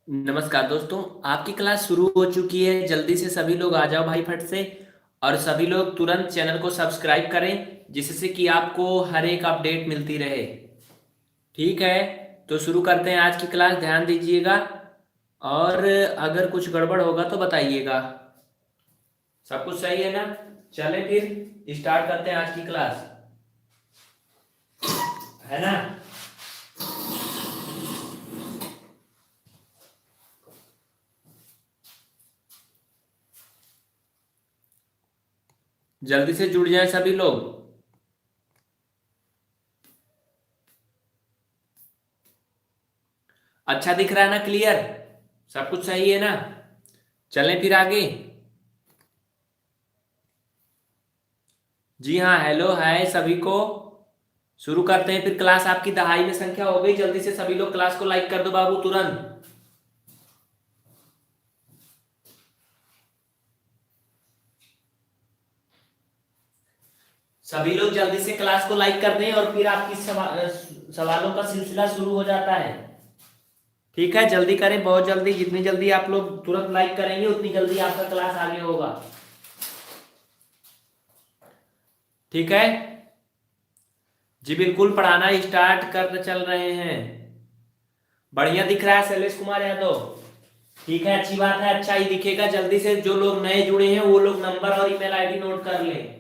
नमस्कार दोस्तों। आपकी क्लास शुरू हो चुकी है। जल्दी से सभी लोग आ जाओ भाई फट से। और सभी लोग तुरंत चैनल को सब्सक्राइब करें जिससे कि आपको हर एक अपडेट मिलती रहे। ठीक है, तो शुरू करते हैं आज की क्लास। ध्यान दीजिएगा और अगर कुछ गड़बड़ होगा तो बताइएगा। सब कुछ सही है ना? चलें फिर स्टार्ट करते हैं आज की क्लास, है ना? जल्दी से जुड़ जाएं सभी लोग। अच्छा दिख रहा है ना? क्लियर? सब कुछ सही है ना? चलें फिर आगे। जी हाँ, हेलो हाय सभी को। शुरू करते हैं फिर क्लास। आपकी दहाई में संख्या हो गई। जल्दी से सभी लोग क्लास को लाइक कर दो बाबू, तुरंत। सभी लोग जल्दी से क्लास को लाइक कर दें और फिर आपकी सवालों का सिलसिला शुरू हो जाता है। ठीक है, जल्दी करें, बहुत जल्दी। जितनी जल्दी आप लोग तुरंत लाइक करेंगे उतनी जल्दी आपका क्लास आगे होगा। ठीक है जी, बिल्कुल पढ़ाना स्टार्ट कर चल रहे हैं। बढ़िया दिख रहा है शैलेश कुमार यादव। ठीक है, अच्छी बात है, अच्छा ही दिखेगा। जल्दी से जो लोग नए जुड़े हैं वो लोग नंबर और ईमेल आईडी नोट कर लें।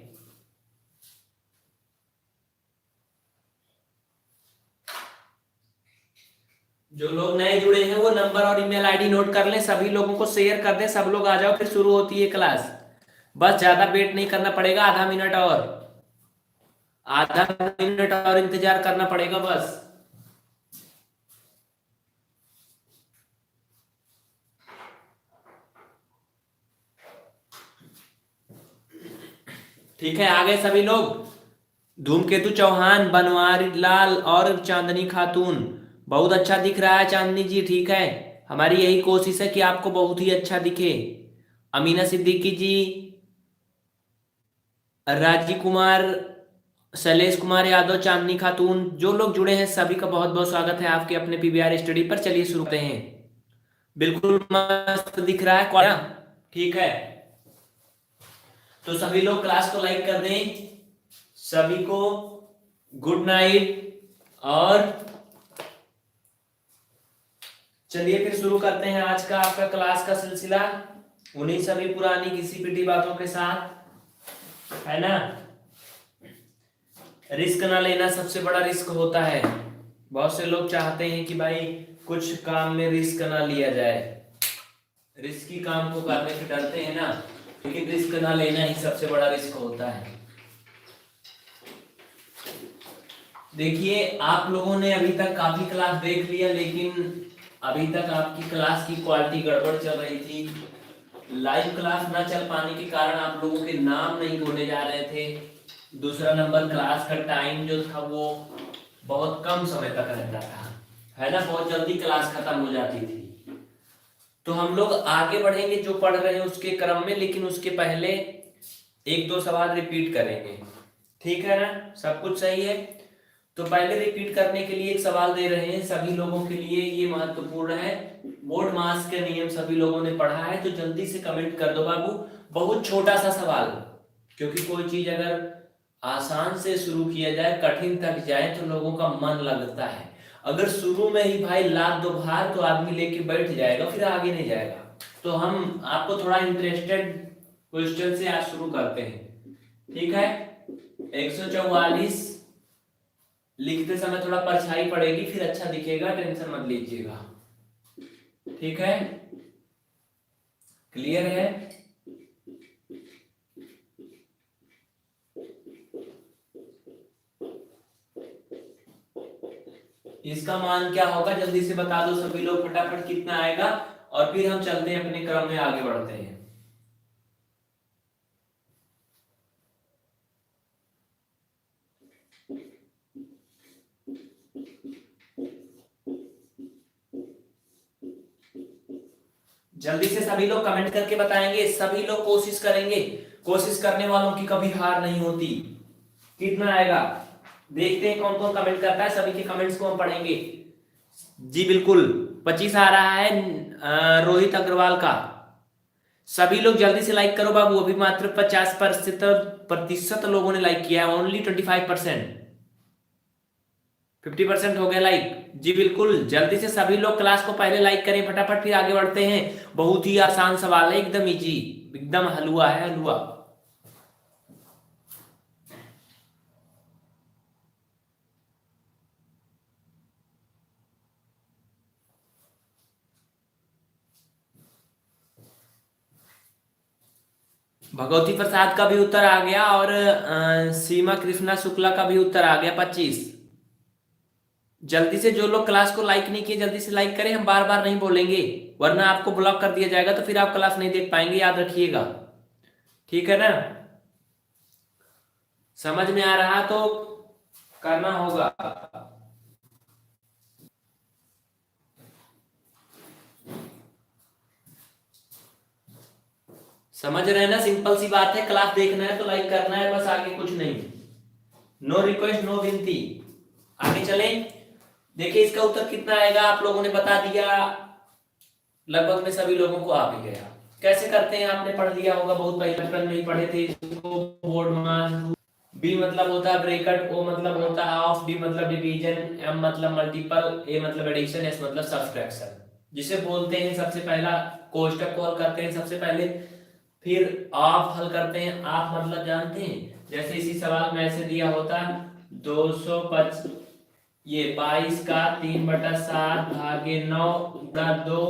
जो लोग नए जुड़े हैं वो नंबर और ईमेल आईडी नोट कर लें। सभी लोगों को शेयर कर दें। सब लोग आ जाओ, फिर शुरू होती है क्लास। बस ज्यादा वेट नहीं करना पड़ेगा, आधा मिनट और, आधा मिनट और इंतजार करना पड़ेगा बस। ठीक है, आ गए सभी लोग। धूमकेतु चौहान, बनवारी लाल और चांदनी खातून। बहुत अच्छा दिख रहा है चांदनी जी। ठीक है, हमारी यही कोशिश है कि आपको बहुत ही अच्छा दिखे। अमीना सिद्दीकी जी, राजीव कुमार, शैलेश कुमार यादव, चांदनी खातून, जो लोग जुड़े हैं सभी का बहुत बहुत स्वागत है आपके अपने पीवीआर स्टडी पर। चलिए शुरू करते हैं। बिल्कुल मस्त दिख रहा है क्या? ठीक है, तो सभी लोग क्लास को लाइक कर दें। सभी को गुड नाइट। और चलिए फिर शुरू करते हैं आज का आपका क्लास का सिलसिला, उन्हीं सभी पुरानी घिसी पिटी बातों के साथ, है ना? रिस्क ना लेना सबसे बड़ा रिस्क होता है। बहुत से लोग चाहते हैं कि भाई कुछ काम में रिस्क ना लिया जाए, रिस्की काम को करने से डरते हैं ना, लेकिन रिस्क ना लेना ही सबसे बड़ा रिस्क होता है। देखिए, आप लोगों ने अभी तक काफी क्लास देख लिया, लेकिन अभी तक आपकी क्लास की क्वालिटी गड़बड़ चल रही थी। लाइव क्लास ना चल पाने के कारण आप लोगों के नाम नहीं बोले जा रहे थे। दूसरा नंबर, क्लास का टाइम जो था वो बहुत कम समय तक रहता था, है ना? बहुत जल्दी क्लास खत्म हो जाती थी। तो हम लोग आगे बढ़ेंगे जो पढ़ रहे हैं उसके क्रम में, लेकिन उसके पहले एक दो सवाल रिपीट करेंगे। ठीक है ना? सब कुछ सही है? तो पहले रिपीट करने के लिए एक सवाल दे रहे हैं सभी लोगों के लिए, ये महत्वपूर्ण है। बोर्ड मास के नियम सभी लोगों ने पढ़ा है तो जल्दी से कमेंट कर दो बाबू। बहुत छोटा सा सवाल, क्योंकि कोई चीज अगर आसान से शुरू किया जाए कठिन तक जाए तो लोगों का मन लगता है। अगर शुरू में ही भाई लाद दो बाहर तो आदमी लेके बैठ जाएगा, फिर आगे नहीं जाएगा। तो हम आपको थोड़ा इंटरेस्टेड क्वेश्चन से आज शुरू करते हैं। ठीक है, 144 लिखते समय थोड़ा परछाई पड़ेगी, फिर अच्छा दिखेगा, टेंशन मत लीजिएगा। ठीक है, क्लियर है? इसका मान क्या होगा जल्दी से बता दो सभी लोग फटाफट, कितना आएगा? और फिर हम चलते हैं अपने क्रम में आगे बढ़ते हैं। जल्दी से सभी लोग कमेंट करके बताएंगे। सभी लोग कोशिश करेंगे, कोशिश करने वालों की कभी हार नहीं होती। कितना आएगा देखते हैं, कौन कौन कमेंट करता है। सभी के कमेंट्स को हम पढ़ेंगे। जी बिल्कुल, 25 आ रहा है रोहित अग्रवाल का। सभी लोग जल्दी से लाइक करो बाबू, अभी मात्र 50% लोगों ने लाइक किया है, ओनली 25%। 50% हो गया लाइक। जी बिल्कुल, जल्दी से सभी लोग क्लास को पहले लाइक करें फटाफट, फिर आगे बढ़ते हैं। बहुत ही आसान सवाल है, एकदम इजी, एकदम हलवा है हलवा। भगवती प्रसाद का भी उत्तर आ गया और सीमा कृष्णा शुक्ला का भी उत्तर आ गया 25। जल्दी से जो लोग क्लास को लाइक नहीं किए जल्दी से लाइक करें, हम बार बार नहीं बोलेंगे वरना आपको ब्लॉक कर दिया जाएगा, तो फिर आप क्लास नहीं देख पाएंगे, याद रखिएगा। ठीक है ना? समझ में आ रहा तो करना होगा। समझ रहे हैं ना? सिंपल सी बात है, क्लास देखना है तो लाइक करना है, बस आगे कुछ नहीं। नो रिक्वेस्ट नो विनती। आगे चलें। देखिए इसका उत्तर कितना आएगा, आप लोगों ने बता दिया, लगभग में सभी लोगों को आ भी गया। कैसे करते हैं आपने पढ़ लिया होगा, बहुत पहले बचपन में ही पढ़े थे इसको। बोर्ड मास, बी मतलब होता है ब्रैकेट, ओ मतलब होता है ऑफ, डी मतलब डिवीजन, एम मतलब मल्टीपल, ए मतलब एडिशन, एस मतलब सब्सट्रैक्शन। जिसे बोलते हैं सबसे पहला कोष्टक को हल करते हैं सबसे पहले, फिर ऑफ हल करते हैं। ऑफ मतलब जानते हैं, जैसे इसी सवाल में ऐसे दिया होता 225 ये 22 का 3/7 भागे 9 गुणा 2,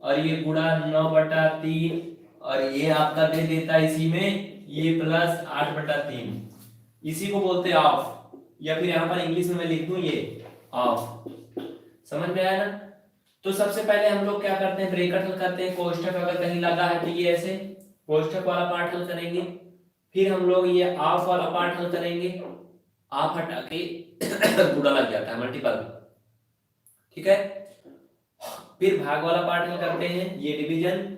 और ये गुणा 9/3, और ये आपका दे देता इसी में ये प्लस 8/3। इसी को बोलते हैं ऑफ, या फिर यहाँ पर इंग्लिश में मैं लिख दूं ये ऑफ। समझ में आया ना? तो सबसे पहले हम लोग क्या करते हैं, ब्रैकेट हल करते हैं। कोष्टक अगर कहीं लगा है तो ये ऐसे कोष्टक वाला पार्ट हल करेंगे, फिर हम लोग ये ऑफ वाला पार्ट हल करेंगे। ऑफ हटा के गुणा लग जाता है, मल्टीपल। ठीक है? फिर भाग वाला पार्ट हल करते हैं, ये डिवीजन।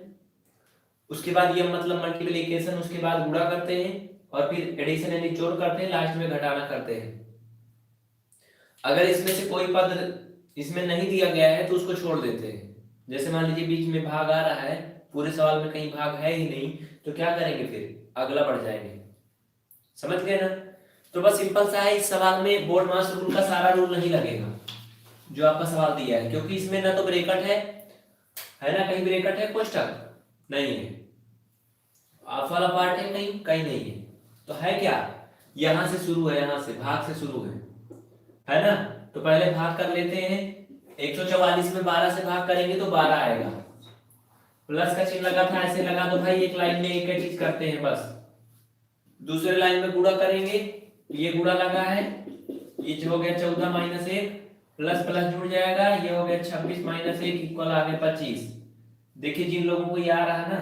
उसके बाद ये मतलब मल्टीप्लिकेशन, उसके बाद गुणा करते हैं, और फिर एडिशन यानी जोड़ करते हैं, लास्ट में घटाना करते हैं। अगर इसमें से कोई पद इसमें नहीं दिया गया है तो उसको छोड़ देते हैं। जैसे मान लीजिए बीच में भाग आ रहा है, पूरे सवाल में कहीं भाग है ही नहीं, तो क्या करेंगे, फिर अगला बढ़ जाएंगे। समझ गए ना? तो बस सिंपल सा है, इस सवाल में बोर्ड मास रूल का सारा रूल नहीं लगेगा जो आपका सवाल दिया है, क्योंकि इसमें ना तो ब्रैकेट है ना, कहीं ब्रैकेट है, कोष्टक नहीं है, ऑफ वाला पार्ट है कहीं कहीं नहीं है, तो है क्या, यहां से शुरू है, यहां से भाग से शुरू है ना? तो पहले भाग कर लेते हैं। 144 में 12 से भाग करेंगे तो 12 आएगा। प्लस का चिन्ह लगा था, ऐसे लगा दो भाई, एक लाइन में एक ही चीज करते हैं बस। दूसरे लाइन में गुणा करेंगे, ये गुणा लगा है, ये हो गया 14 माइनस 1, प्लस प्लस जुड़ जाएगा, ये हो गया 26 माइनस 1 इक्वल आ गया 25। देखिए जिन लोगों को ये आ रहा है ना,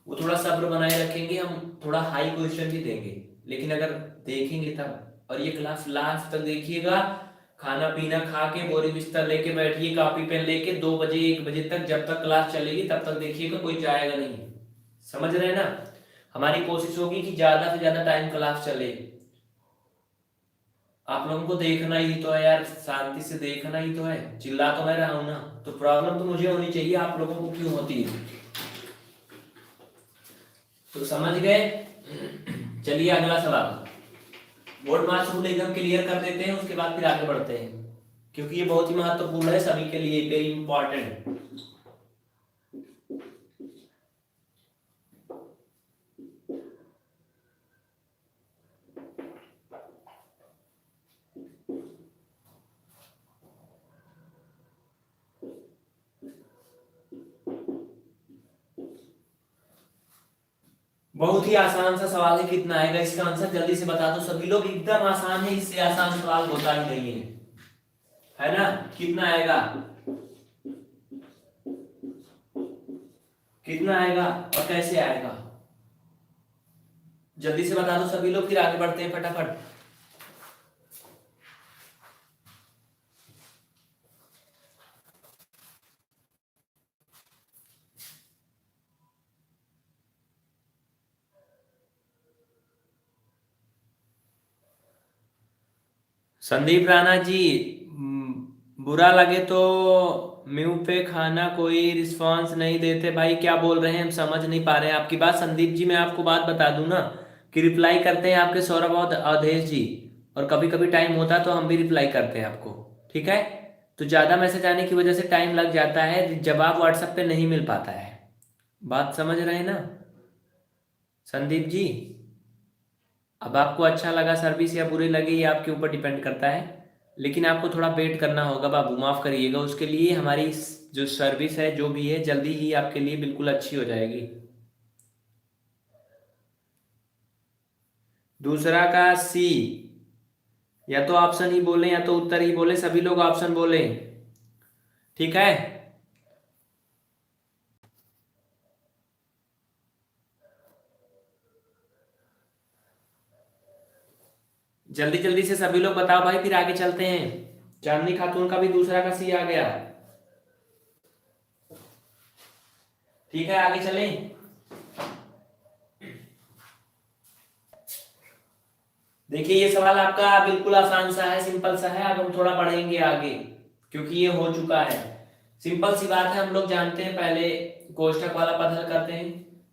वो थोड़ा सब्र बनाए रखेंगे, हम थोड़ा हाई क्वेश्चन भी देंगे, लेकिन अगर देखेंगे तब। और ये क्लास लास्ट तक देखिएगा, खाना पीना खा के बोरी बिस्तर लेके बैठिए, कॉपी पेन लेके 2 बजे 1 बजे तक, जब तक क्लास चलेगी तब तक देखिएगा, कोई जाएगा नहीं। समझ रहे हैं ना? हमारी कोशिश होगी कि ज्यादा से ज्यादा टाइम क्लास चले। आप लोगों को देखना ही तो है यार, शांति से देखना ही तो है, चिल्ला तो मैं रहा हूं ना, तो प्रॉब्लम तो मुझे होनी चाहिए, आप लोगों को क्यों होती है? तो समझ गए? चलिए अगला सवाल, बोर्ड मास रूल एकदम क्लियर कर देते हैं, उसके बाद फिर आगे बढ़ते हैं, क्योंकि ये बहुत ही महत्वपूर्ण है सभी के लिए, वेरी इंपॉर्टेंट। बहुत ही आसान सा सवाल है, कितना आएगा इसका आंसर जल्दी से बता दो सभी लोग, एकदम आसान है, इससे आसान सवाल होता ही नहीं है ना? कितना आएगा, कितना आएगा और कैसे आएगा, जल्दी से बता दो सभी लोग, फिर आगे बढ़ते हैं फटाफट। संदीप राणा जी, बुरा लगे तो म्यू पे खाना कोई रिस्पांस नहीं देते भाई, क्या बोल रहे हैं हम समझ नहीं पा रहे हैं आपकी बात। संदीप जी मैं आपको बात बता दूं ना कि रिप्लाई करते हैं आपके सौरभ और अवधेश जी, और कभी कभी टाइम होता है तो हम भी रिप्लाई करते हैं आपको, ठीक है। तो ज़्यादा मैसेज आने की वजह से टाइम लग जाता है, जवाब व्हाट्सएप पे नहीं मिल पाता है। बात समझ रहे हैं ना संदीप जी? अब आपको अच्छा लगा सर्विस या बुरी लगी ये आपके ऊपर डिपेंड करता है, लेकिन आपको थोड़ा वेट करना होगा बाबू, माफ़ करिएगा उसके लिए। हमारी जो सर्विस है जो भी है जल्दी ही आपके लिए बिल्कुल अच्छी हो जाएगी। दूसरा का सी, या तो ऑप्शन ही बोले या तो उत्तर ही बोले, सभी लोग ऑप्शन बोले, ठीक है। जल्दी जल्दी से सभी लोग बताओ भाई, फिर आगे चलते हैं। चांदनी खातून का भी दूसरा का सी आ गया, ठीक है आगे चलें। देखिए ये सवाल आपका बिल्कुल आसान सा है, सिंपल सा है। अब हम थोड़ा बढ़ेंगे आगे क्योंकि ये हो चुका है। सिंपल सी बात है, हम लोग जानते हैं। पहले कोष्ठक वाला पद हल करते हैं,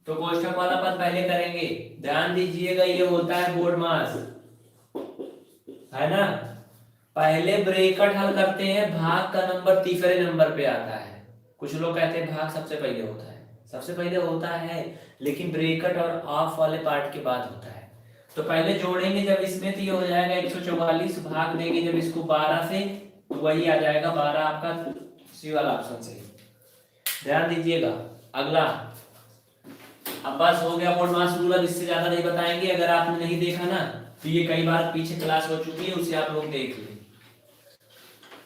तो कोष्ठक वाला पद पहले करेंगे। ध्यान दीजिएगा ये होता है बोर्ड मास, है ना। पहले ब्रैकेट हल करते हैं, भाग का नंबर तीसरे नंबर पे आता है। कुछ लोग कहते हैं भाग सबसे पहले होता है, सबसे पहले होता है, लेकिन ब्रैकेट और ऑफ वाले पार्ट के बाद होता है। तो पहले जोड़ेंगे जब इसमें, तो ये हो जाएगा 144, भाग देंगे जब इसको 12 से, तो वही आ जाएगा 12 आपका सी वाला ऑप्शन से। ध्यान दीजिएगा। अगला, अब बस हो गया बोर्ड मास रूल, अब इससे ज्यादा नहीं बताएंगे। अगर आपने नहीं देखा ना तो ये कई बार पीछे क्लास हो चुकी है, उसे आप लोग देख लें,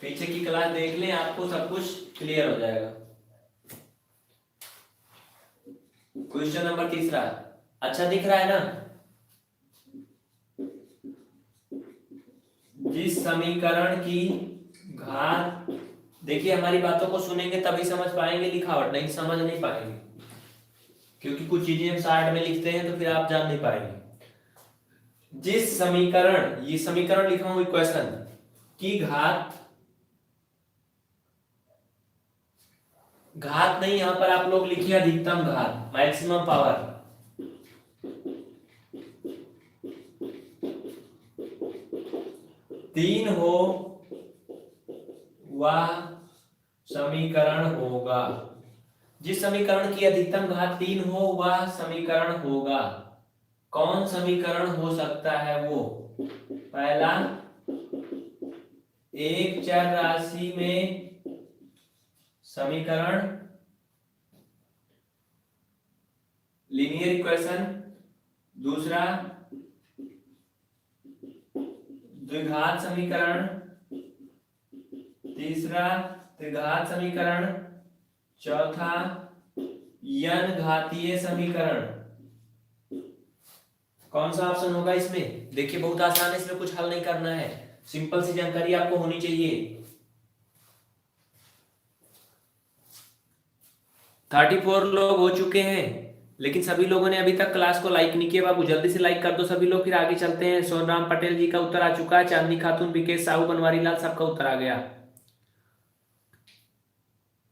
पीछे की क्लास देख लें, आपको सब कुछ क्लियर हो जाएगा। क्वेश्चन नंबर तीसरा, अच्छा दिख रहा है ना। जिस समीकरण की घात, देखिए हमारी बातों को सुनेंगे तभी समझ पाएंगे, लिखावट नहीं समझ नहीं पाएंगे, क्योंकि कुछ चीजें हम शार्ट में लिखते हैं तो फिर आप जान नहीं पाएंगे। जिस समीकरण, ये समीकरण लिखा हूं इक्वेशन की घात, घात नहीं यहां पर आप लोग लिखिए अधिकतम घात, मैक्सिमम पावर, तीन हो वह समीकरण होगा। जिस समीकरण की अधिकतम घात 3 हो वह समीकरण होगा। कौन समीकरण हो सकता है वो? पहला, एक चर राशि में समीकरण, लीनियर इक्वेशन। दूसरा, द्विघात समीकरण। तीसरा, त्रिघात समीकरण। चौथा, n घातीय समीकरण। कौन सा ऑप्शन होगा इसमें? देखिए बहुत आसान है, इसमें कुछ हल नहीं करना है, सिंपल सी जानकारी आपको होनी चाहिए। 34 लोग हो चुके हैं, लेकिन सभी लोगों ने अभी तक क्लास को लाइक नहीं किया। बाबू जल्दी से लाइक कर दो सभी लोग, फिर आगे चलते हैं। सोनराम पटेल जी का उत्तर आ चुका है, चांदनी खातून, विकेश साहू, बनवारी लाल, सबका उत्तर आ गया।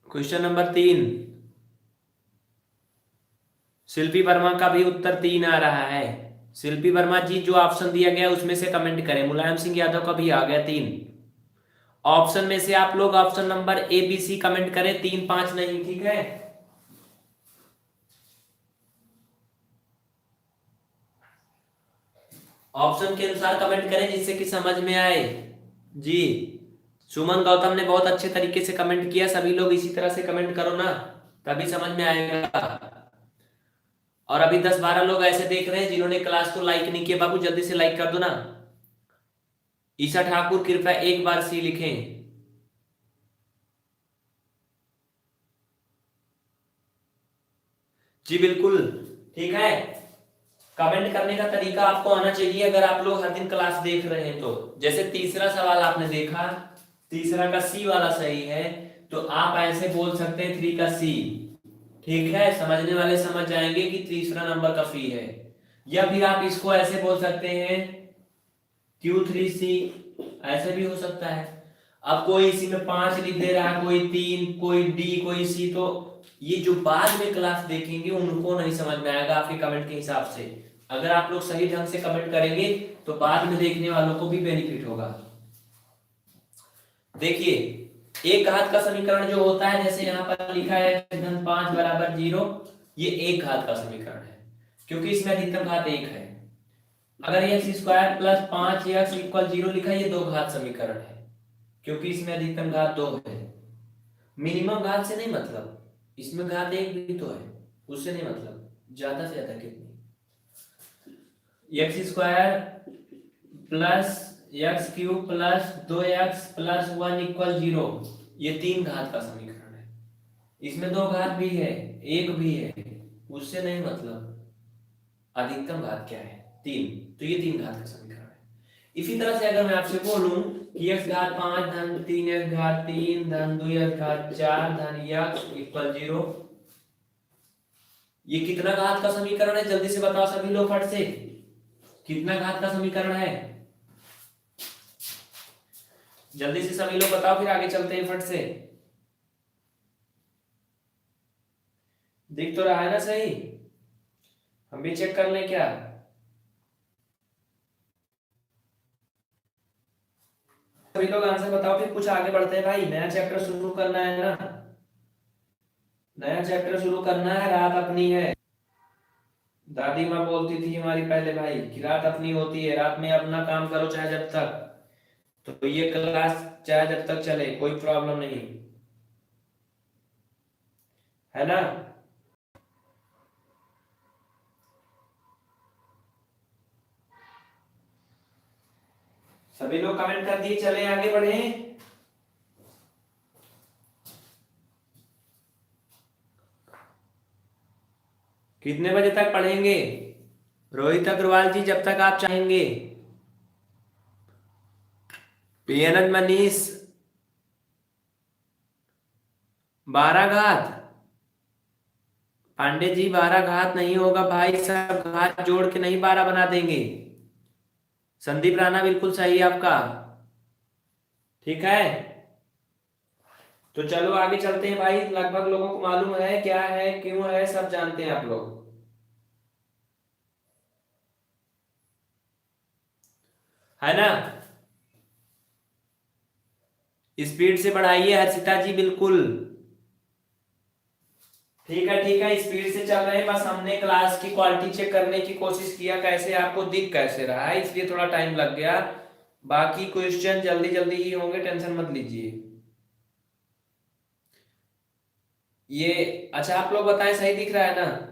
क्वेश्चन नंबर 3, शिल्पी वर्मा का भी उत्तर 3 आ रहा है। शिल्पी वर्मा जी जो ऑप्शन दिया गया उसमें से कमेंट करें। मुलायम सिंह यादव का भी आ गया 3। ऑप्शन में से आप लोग option number A B C comment करें, 3 5 नहीं, ठीक है। ऑप्शन के अनुसार कमेंट करें जिससे कि समझ में आए जी। सुमन गौतम ने बहुत अच्छे तरीके से कमेंट किया, सभी लोग इसी तरह से कमेंट करो ना, तभी समझ में आएगा। और अभी 10-12 लोग ऐसे देख रहे हैं जिन्होंने क्लास को लाइक नहीं किया, बाबू जल्दी से लाइक कर दो ना। ईशा ठाकुर कृपया एक बार सी लिखें। जी बिल्कुल, ठीक है। कमेंट करने का तरीका आपको आना चाहिए अगर आप लोग हर दिन क्लास देख रहे हैं तो। जैसे तीसरा सवाल आपने देखा, तीसरा का सी वाला सही है, तो आप ऐसे बोल सकते हैं 3 का सी, ठीक है। समझने वाले समझ जाएंगे कि तीसरा नंबर का सी है। या फिर आप इसको ऐसे बोल सकते हैं Q3C, ऐसे भी हो सकता है। अब कोई इसी में 5 लिख दे रहा है, कोई 3, कोई डी, कोई सी, तो ये जो बाद में क्लास देखेंगे उनको नहीं समझ में आएगा आपके कमेंट के हिसाब से। अगर आप लोग सही ढंग से कमेंट करेंगे तो बाद में देखने वालों को भी बेनिफिट होगा। देखिए एक घात का समीकरण जो होता है, जैसे यहाँ पर लिखा है धन 5 बराबर 0, ये एक घात का समीकरण है क्योंकि इसमें अधिकतम घात 1 है। अगर x square plus 5x equal 0 लिखा है, ये दो घात समीकरण है क्योंकि इसमें अधिकतम घात 2 है। मिनिमम घात से नहीं मतलब, इसमें घात 1 भी तो है, उससे नहीं मतलब, ज्यादा से ज्यादा कितनी, x square plus x cube plus 2x plus 1 equal 0, ये 3 घात का समीकरण है। इसमें 2 घात भी है, 1 भी है, उससे नहीं मतलब, अधिकतम घात क्या है 3, तो ये 3 घात का समीकरण है। इसी तरह से अगर मैं आपसे बोलूं कि x घात 5 धन 3x घात 3 धन 2x घात 4 धन x इक्वल 0, ये कितना घात का समीकरण है? जल्दी से बताओ सभी लोग फट से, कितना घात का समीकरण है? जल्दी से सभी लोग बताओ, फिर आगे चलते हैं फट से। दिख तो रहा है ना सही? हम भी चेक कर लें क्या? सभी लोग आंसर बताओ, फिर कुछ आगे बढ़ते हैं भाई, नया चैप्टर शुरू करना है ना, नया चैप्टर शुरू करना है। रात अपनी है, दादी माँ बोलती थी हमारी पहले भाई कि रात अपनी होती है, रात में अपना काम करो चाहे जब तक, तो ये क्लास चाहे जब तक चले कोई प्रॉब्लम नहीं है ना। सभी लोग कमेंट कर दिए, चले आगे बढ़े। कितने बजे तक पढ़ेंगे रोहित अग्रवाल जी? जब तक आप चाहेंगे। पीएनएन मनीष 12 घात, पांडे जी 12 घात नहीं होगा भाई, सब घात जोड़ के नहीं 12 बना देंगे। संदीप राणा बिल्कुल सही है आपका, ठीक है। तो चलो आगे चलते हैं भाई, लगभग लोगों को मालूम है क्या है क्यों है, सब जानते हैं आप लोग, है ना। स्पीड से बढ़ाइए हर्षिता जी, बिल्कुल ठीक है, ठीक है, स्पीड से चल रहे हैं। बस हमने क्लास की क्वालिटी चेक करने की कोशिश किया, कैसे आपको दिख कैसे रहा है, इसलिए थोड़ा टाइम लग गया। बाकी क्वेश्चन जल्दी जल्दी ही होंगे, टेंशन मत लीजिए। ये अच्छा आप लोग बताएं, सही दिख रहा है ना?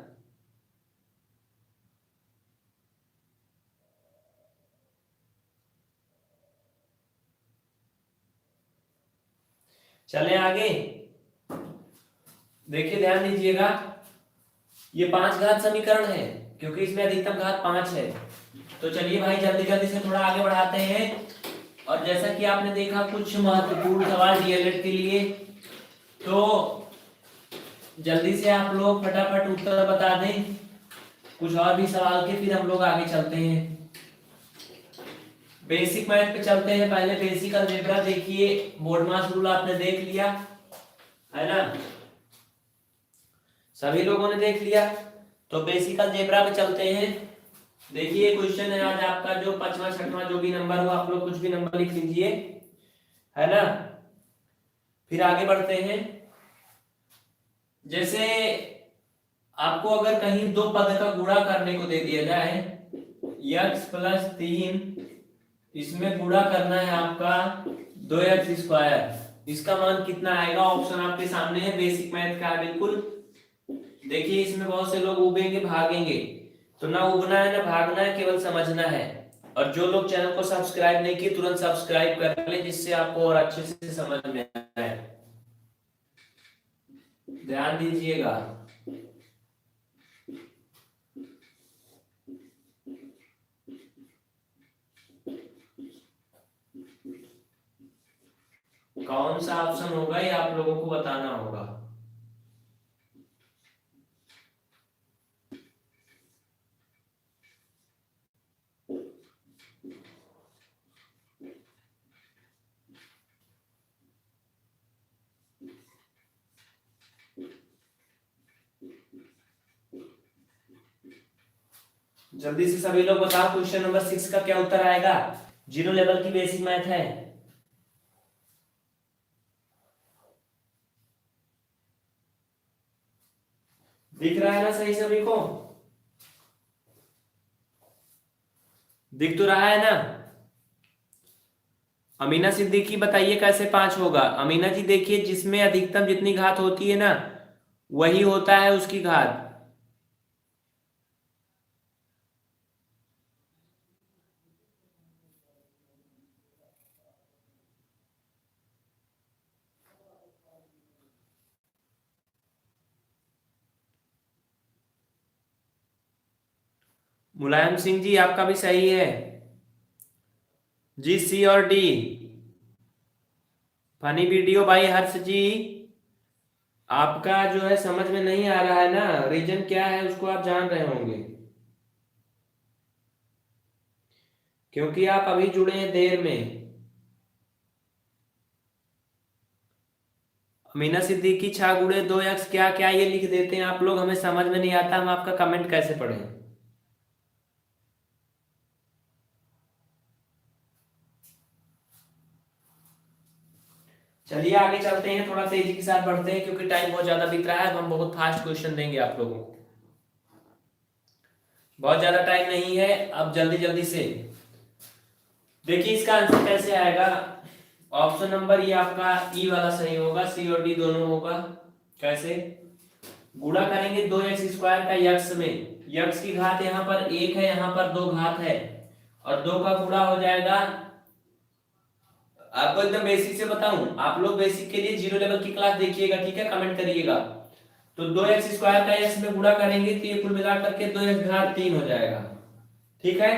चलें आगे, देखिए ध्यान दीजिएगा, ये 5 घात समीकरण है क्योंकि इसमें अधिकतम घात 5 है। तो चलिए भाई जल्दी जल्दी से थोड़ा आगे बढ़ाते हैं। और जैसा कि आपने देखा कुछ महत्वपूर्ण सवाल डीएलएड के लिए, तो जल्दी से आप लोग फटाफट उत्तर बता दें, कुछ और भी सवाल के, फिर हम लोग आगे चलते हैं। बेसिक मैथ पे चलते हैं। पहले बेसिक अलजेब्रा देखिए, बोर्ड मास रूल आपने देख लिया है ना, सभी लोगों ने देख लिया। तो बेसिक अलजेब्रा पे चलते हैं। देखिए क्वेश्चन है आज आपका, जो 5वां 6वां जो भी नंबर हो, आप लोग कुछ भी नंबर लिख लीजिए, है ना। फिर आगे बढ़ते हैं। जैसे आपको अगर कहीं दो पद का गुणा करने को दे दिया जाए, x प्लस 3, इसमें गुणा करना है आपका 2x स्क्वायर, इसका मान कितना आएगा? ऑप्शन आपके सामने है, बेसिक मैथ का है बिल्कुल। देखिए इसमें बहुत से लोग उबेंगे भागेंगे, तो ना उबना है ना भागना है, केवल समझना है। और जो लोग चैनल को सब्सक्राइब नहीं किए तुरंत सब्सक्राइब कर ले, जिससे आपको और अच्छे से समझ में आए। ध्यान दीजिएगा। कौन सा ऑप्शन होगा ये आप लोगों को बताना होगा। जल्दी से सभी लोग बताओ क्वेश्चन नंबर 6 का क्या उत्तर आएगा। 0 लेवल की बेसिक मैथ है। दिख रहा है ना सही सभी को? दिख तो रहा है ना? अमीना सिद्दीकी बताइए कैसे 5 होगा। अमीना जी देखिए, जिसमें अधिकतम जितनी घात होती है ना वही होता है उसकी घात। मुलायम सिंह जी आपका भी सही है जी, सी और डी। फनी वीडियो भाई हर्ष जी, आपका जो है समझ में नहीं आ रहा है ना, रीजन क्या है उसको आप जान रहे होंगे, क्योंकि आप अभी जुड़े हैं देर में। अमीना सिद्दीकी छा गुड़े 2x क्या क्या ये लिख देते हैं आप लोग, हमें समझ में नहीं आता, हम आपका कमेंट कैसे पढ़ें। चलिए आगे चलते हैं, थोड़ा तेजी के साथ बढ़ते हैं क्योंकि टाइम बहुत ज्यादा बीत रहा है। अब हम बहुत फास्ट क्वेश्चन देंगे आप लोगों को, बहुत ज्यादा टाइम नहीं है, अब जल्दी जल्दी से देखिए इसका आंसर कैसे आएगा। ऑप्शन नंबर ये आपका ई वाला सही होगा, सी और डी दोनों होगा। कैसे गुणा करेंगे 2x² का यक्स में, यक्स की घात यहाँ पर 1 है, यहाँ पर 2 घात है, और 2 का गुणा हो जाएगा। आपको एकदम बेसिक से बताऊं, आप लोग बेसिक के लिए 0 लेवल की क्लास देखिएगा, ठीक है, कमेंट करिएगा। तो 2x² का x में गुणा करेंगे तो ये कुल मिलाकर के 2x घात 3 हो जाएगा, ठीक है,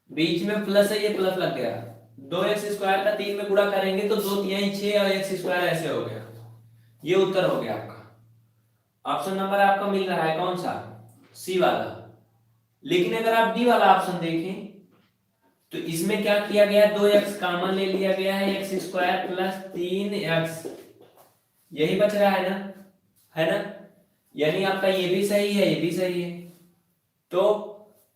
बीच में प्लस है, ये प्लस लग गया। 2x² का 3 में गुणा करेंगे तो 2 3 6 और x² ऐसे हो गया। ये उत्तर हो गया आपका। ऑप्शन नंबर आपका मिल रहा है कौन सा, सी वाला। लेकिन अगर आप डी वाला ऑप्शन देखें तो इसमें क्या किया गया, 2x कॉमन ले लिया गया है, x² प्लस 3x, यही बच रहा है ना, यानी आपका ये भी सही है, ये भी सही है, तो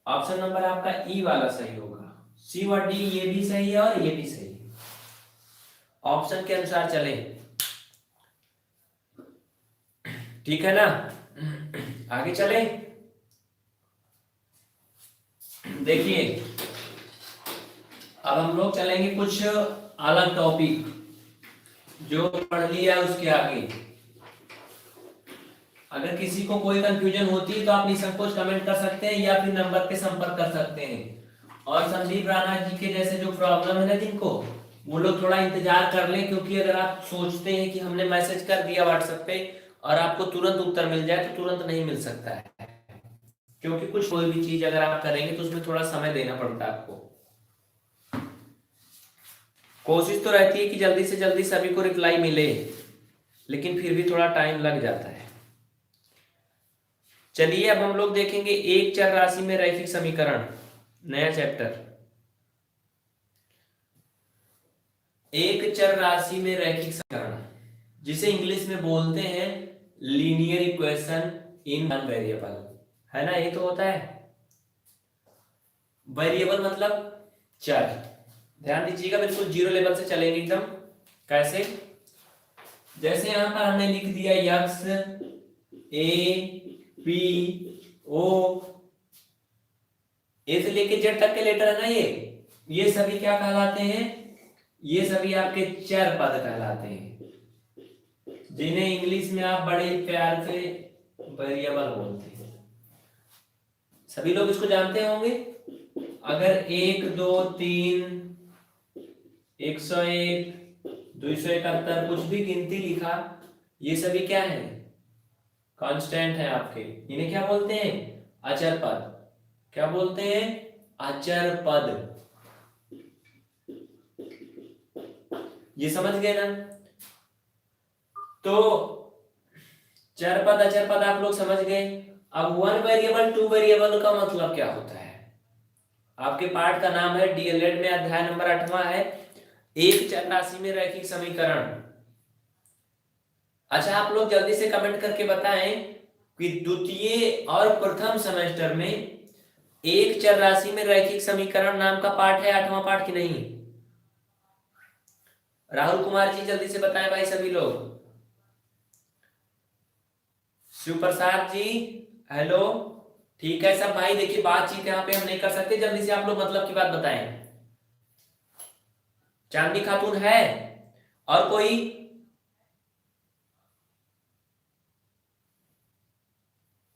ऑप्शन नंबर आपका ई वाला सही होगा। सी और डी ये भी सही है और ये भी सही है, ऑप्शन के अनुसार चले, ठीक है ना। आगे चले, देखिए अब हम लोग चलेंगे कुछ अलग टॉपिक, जो पढ़ लिया उसके आगे। अगर किसी को कोई कंफ्यूजन होती है तो आप निसंकोच कमेंट कर सकते हैं या फिर नंबर पे संपर्क कर सकते हैं। और संदीप राणा जी के जैसे जो प्रॉब्लम है ना जिनको, वो लोग थोड़ा इंतजार कर लें, क्योंकि अगर आप सोचते हैं कि हमने मैसेज कर दिया व्हाट्सएप पे और आपको तुरंत उत्तर मिल जाए तो तुरंत नहीं मिल सकता है, क्योंकि कुछ कोई भी चीज अगर आप करेंगे तो उसमें थोड़ा समय देना पड़ता है आपको। कोशिश तो रहती है कि जल्दी से जल्दी सभी को रिप्लाई मिले, लेकिन फिर भी थोड़ा टाइम लग जाता है। चलिए अब हम लोग देखेंगे एक चर राशि में रैखिक समीकरण, नया चैप्टर। एक चर राशि में रैखिक समीकरण, जिसे इंग्लिश में बोलते हैं linear equation in one variable, है ना, ये तो होता है। वेरिएबल मतलब चर, ध्यान दीजिएगा, बिल्कुल 0 लेवल से चलेंगे एकदम। कैसे, जैसे यहां पर हमने लिख दिया यक्स ए पी ओ, ए से लेके जेड तक के लेटर है ना, ये सभी क्या कहलाते हैं, ये सभी आपके चर पद कहलाते हैं, जिन्हें इंग्लिश में आप बड़े प्यार से वेरिएबल बोलते हैं। सभी लोग इसको जानते होंगे। अगर 1 2 3 101 271 कुछ भी गिनती लिखा, ये सभी क्या है, कांस्टेंट है आपके, इन्हें क्या बोलते हैं, अचर पद। क्या बोलते हैं, अचर पद। ये समझ गए ना। तो चर पद अचर पद आप लोग समझ गए। अब 1 वेरिएबल 2 वेरिएबल का मतलब क्या होता है, आपके पाठ का नाम है डीएलएड में अध्याय नंबर 8वां है, एक चर राशि में रैखिक समीकरण। अच्छा आप लोग जल्दी से कमेंट करके बताएं कि द्वितीय और प्रथम सेमेस्टर में एक चर राशि में रैखिक समीकरण नाम का पाठ है, 8वां पाठ की नहीं? राहुल कुमार जी जल्दी से बताएं भाई सभी लोग। शिव प्रसाद जी हेलो, ठीक है सब भाई। देखिए बातचीत यहाँ पे हम नहीं कर सकते, जल्दी से आप लोग मतलब की बात बताएं। चांदनी खातून है और कोई?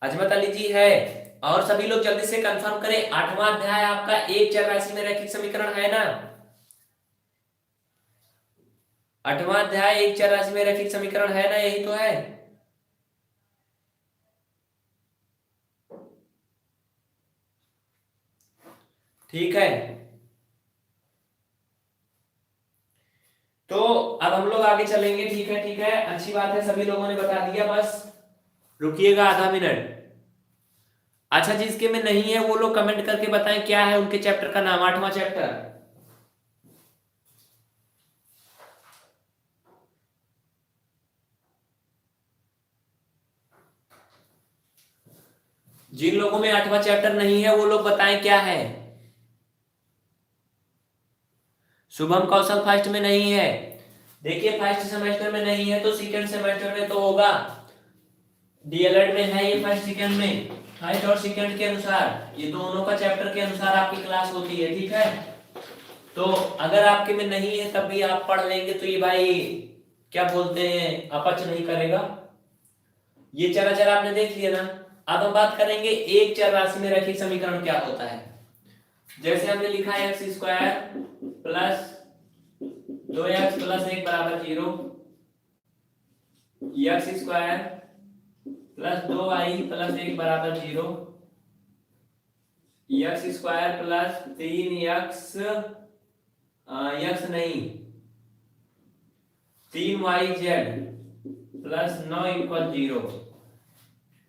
अजमत अली जी है। और सभी लोग जल्दी से कंफर्म करें, 8वां अध्याय आपका एक चर राशि में रैखिक समीकरण है ना? 8वां अध्याय एक चर राशि में रैखिक समीकरण है ना, यही तो है। ठीक है, तो अब हम लोग आगे चलेंगे। ठीक है ठीक है, अच्छी बात है, सभी लोगों ने बता दिया। बस रुकिएगा आधा मिनट। अच्छा, जिसके में नहीं है वो लोग कमेंट करके बताएं क्या है उनके चैप्टर का नाम, 8वां चैप्टर। जिन लोगों में 8वां चैप्टर नहीं है वो लोग बताएं क्या है। शुभम कौशल फर्स्ट में नहीं है। देखिए फर्स्ट सेमेस्टर में नहीं है तो सेकंड सेमेस्टर में तो होगा। डीएलएड में है ये फर्स्ट सेकंड में, फर्स्ट और सेकंड के अनुसार, ये दोनों का चैप्टर के अनुसार आपकी क्लास होती है। ठीक है, तो अगर आपके में नहीं है तब भी आप पढ़ लेंगे तो ये भाई क्या बोलते हैं, अपच नहीं करेगा। ये चरा चरा आपने देख लिया ना। अब हम बात करेंगे एक चर राशि में रैखिक समीकरण क्या होता है। जैसे हमने लिखा है x square plus 2x plus 1 बराबर 0, x square plus 2y plus 1 बराबर 0, x square plus 3x x नहीं 3yz प्लस 9 इक्वल 0।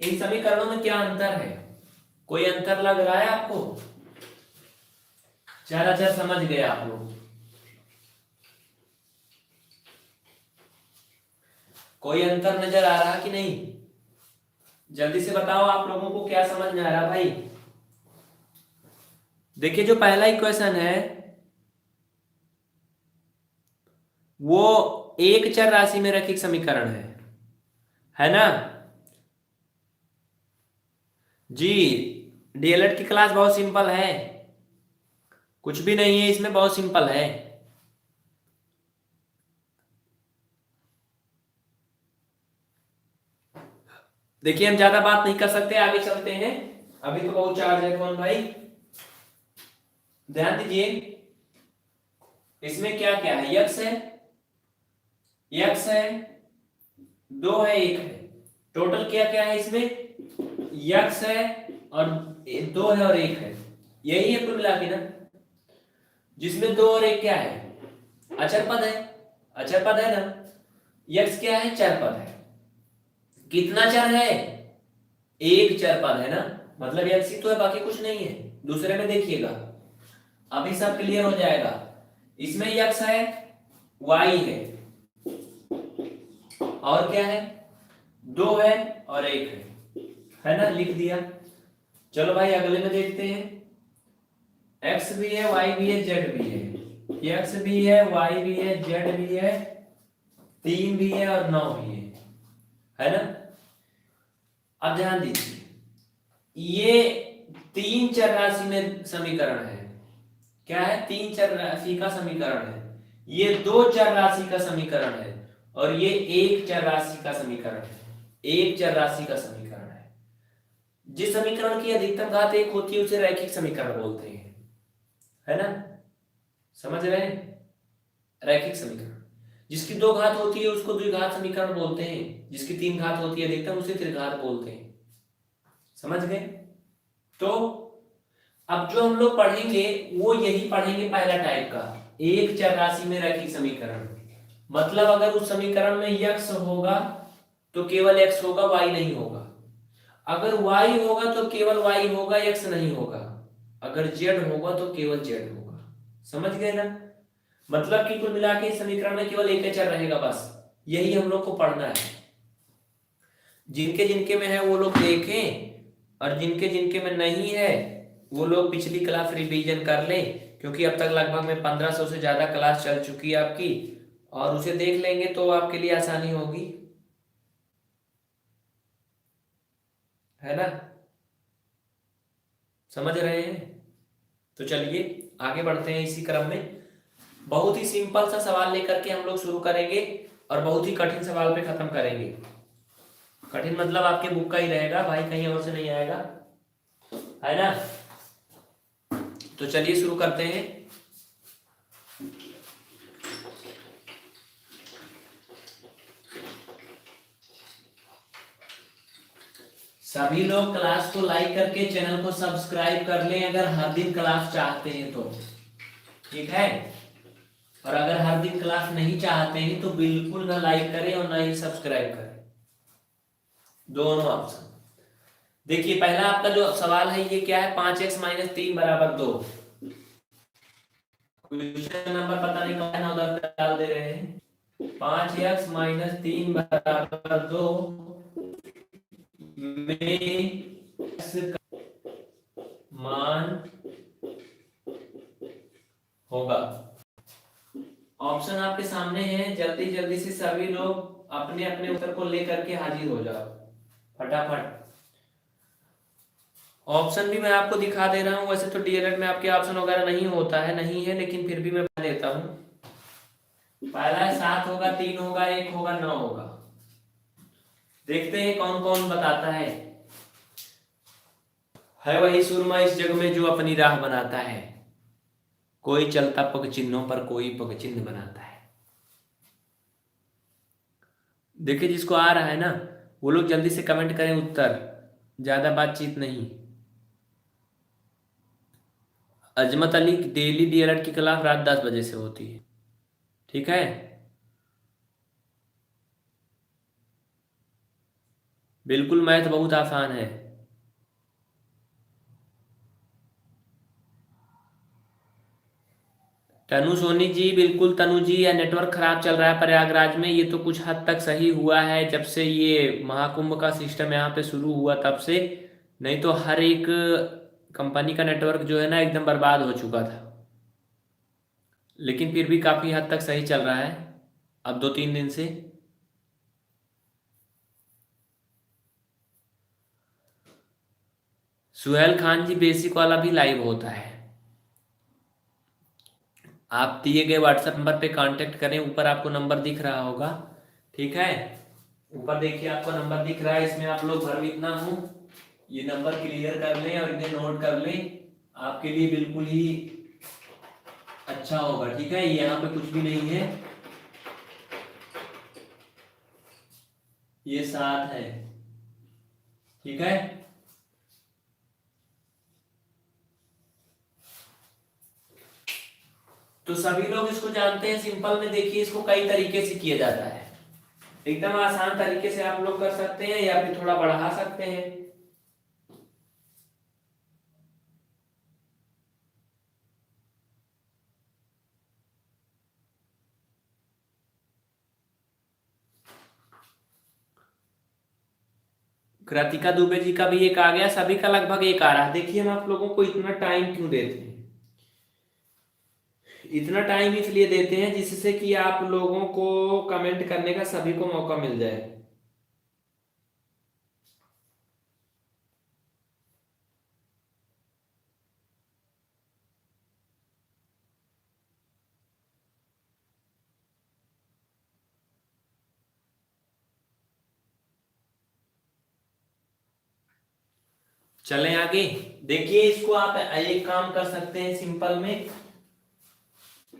इन समीकरणों में क्या अंतर है? कोई अंतर लग रहा है आपको? चर समझ गए आप लोग? कोई अंतर नजर आ रहा कि नहीं? जल्दी से बताओ आप लोगों को क्या समझ में आ रहा भाई। देखिए जो पहला इक्वेशन है वो एक चर राशि में रैखिक समीकरण है ना जी। डीएलएड की क्लास बहुत सिंपल है, कुछ भी नहीं है इसमें, बहुत सिंपल है। देखिए हम ज्यादा बात नहीं कर सकते, आगे चलते हैं, अभी तो बहुत चार्ज है फोन भाई। ध्यान दीजिए, इसमें क्या क्या है, यक्स है, यक्स है, 2 है, 1 है, टोटल क्या क्या है इसमें, यक्स है और 2 है और 1 है, यही है कुल मिला के ना। जिसमें 2 और 1 क्या है, अचर पद है, अचर पद है ना। यक्स क्या है, चर पद है। कितना चर है, एक चर पद है ना, मतलब यक्स ही तो है, बाकी कुछ नहीं है। दूसरे में देखिएगा, अभी सब क्लियर हो जाएगा। इसमें यक्स है, वाई है और क्या है, 2 है और 1 है ना, लिख दिया। चलो भाई अगले में देखते हैं। एक्स भी है, वाई भी है, जेड भी है। एक्स भी है, वाई भी है, जेड भी है, 3 भी है और 9 भी है ना। अब ध्यान दीजिए, ये 3 चर राशि में समीकरण है। क्या है, 3 चर राशि का समीकरण है। ये 2 चर राशि का समीकरण है और ये 1 चर राशि का समीकरण है। एक चर राशि का समीकरण है। जिस समीकरण की अधिकतम घात 1 होती है उसे रैखिक समीकरण बोलते हैं, है ना, समझ रहे हैं। रैखिक समीकरण जिसकी 2 घात होती है उसको द्विघात समीकरण बोलते हैं, जिसकी 3 घात होती है अधिकतम उसे त्रिघात बोलते हैं, समझ गए। तो अब जो हम लोग पढ़ेंगे वो यही पढ़ेंगे, पहला टाइप का एक चर राशि में रैखिक समीकरण। मतलब अगर उस समीकरण में यक्स होगा तो केवल एक्स होगा, वाई नहीं होगा। अगर वाई होगा तो केवल वाई होगा, एक्स नहीं होगा। अगर जेड होगा तो केवल जेड होगा, समझ गए ना। मतलब कि कुल मिला के समीकरण में केवल एक चर रहेगा, बस यही हम लोग को पढ़ना है। जिनके जिनके में है वो लोग देखें और जिनके जिनके में नहीं है वो लोग पिछली क्लास रिवीजन कर लें, क्योंकि अब तक लगभग में 1500 से ज़्यादा क्लास चल चुकी है आपकी, और उसे देख लेंगे तो आपके लिए आसानी होगी, है ना? समझ रहे हैं? तो चलिए आगे बढ़ते हैं इसी क्रम में। बहुत ही सिंपल सा सवाल लेकर के हम लोग शुरू करेंगे और बहुत ही कठिन सवाल पे खत्म करेंगे। कठिन मतलब आपके बुक का ही रहेगा भाई, कहीं और से नहीं आएगा, है ना? तो चलिए शुरू करते हैं। सभी लोग क्लास को लाइक करके चैनल को सब्सक्राइब कर लें अगर हर दिन क्लास चाहते हैं तो, ठीक है? और अगर हर दिन क्लास नहीं चाहते हैं तो बिल्कुल ना लाइक करें और ना ही सब्सक्राइब करें, दोनों ऑप्शन। देखिए पहला आपका जो सवाल है ये क्या है, 5x - 3 = 2। क्वेश्चन नंबर पता नहीं कौन है, उधर डाल दे रहे हैं। 5x - 3 = 2 में x का मान होगा। ऑप्शन आपके सामने है, जल्दी जल्दी से सभी लोग अपने अपने उत्तर को लेकर के हाजिर हो जाओ फटाफट। ऑप्शन भी मैं आपको दिखा दे रहा हूँ, वैसे तो डीएलएड में आपके ऑप्शन वगैरह नहीं होता है, नहीं है, लेकिन फिर भी मैं बता देता हूँ। पहला है 7 होगा, 3 होगा, 1 होगा, 9 होगा। देखते हैं कौन कौन बताता है वही सुरमा इस जग में जो अपनी राह बनाता है, कोई चलता पग चिन्हों पर कोई पग चिन्ह बनाता है। देखिए जिसको आ रहा है ना वो लोग जल्दी से कमेंट करें उत्तर, ज्यादा बातचीत नहीं। अजमत अली डेली डीएलएड की क्लास रात 10 बजे से होती है, ठीक है? बिल्कुल मैथ बहुत आसान है। तनु सोनी जी, बिल्कुल तनु जी, या नेटवर्क खराब चल रहा है प्रयागराज में, ये तो कुछ हद तक सही हुआ है जब से ये महाकुंभ का सिस्टम यहाँ पे शुरू हुआ तब से, नहीं तो हर एक कंपनी का नेटवर्क जो है ना एकदम बर्बाद हो चुका था। लेकिन फिर भी काफी हद तक सही चल रहा है अब 2-3 दिन से। सुहेल खान जी, बेसिक वाला भी लाइव होता है। आप दिए गए व्हाट्सएप नंबर पे कांटेक्ट करें, ऊपर आपको नंबर दिख रहा होगा, ठीक है? ऊपर देखिए आपको नंबर दिख रहा है, इसमें आप लोग भरमित ना हो, ये नंबर क्लियर कर लें और इन्हें नोट कर लें, आपके लिए बिल्कुल ही अच्छा होगा, ठीक है? यहाँ पे कुछ भी नहीं है, ये 7 है, ठीक है? तो सभी लोग इसको जानते हैं, सिंपल में देखिए इसको कई तरीके से किया जाता है। एकदम आसान तरीके से आप लोग कर सकते हैं या फिर थोड़ा बढ़ा सकते हैं। कृतिका दुबे जी का भी एक आ गया, सभी का लगभग एक आ रहा है। देखिए हम आप लोगों को इतना टाइम क्यों देते हैं, इतना टाइम इसलिए देते हैं जिससे कि आप लोगों को कमेंट करने का सभी को मौका मिल जाए। चलें आगे। देखिए इसको आप एक काम कर सकते हैं सिंपल में,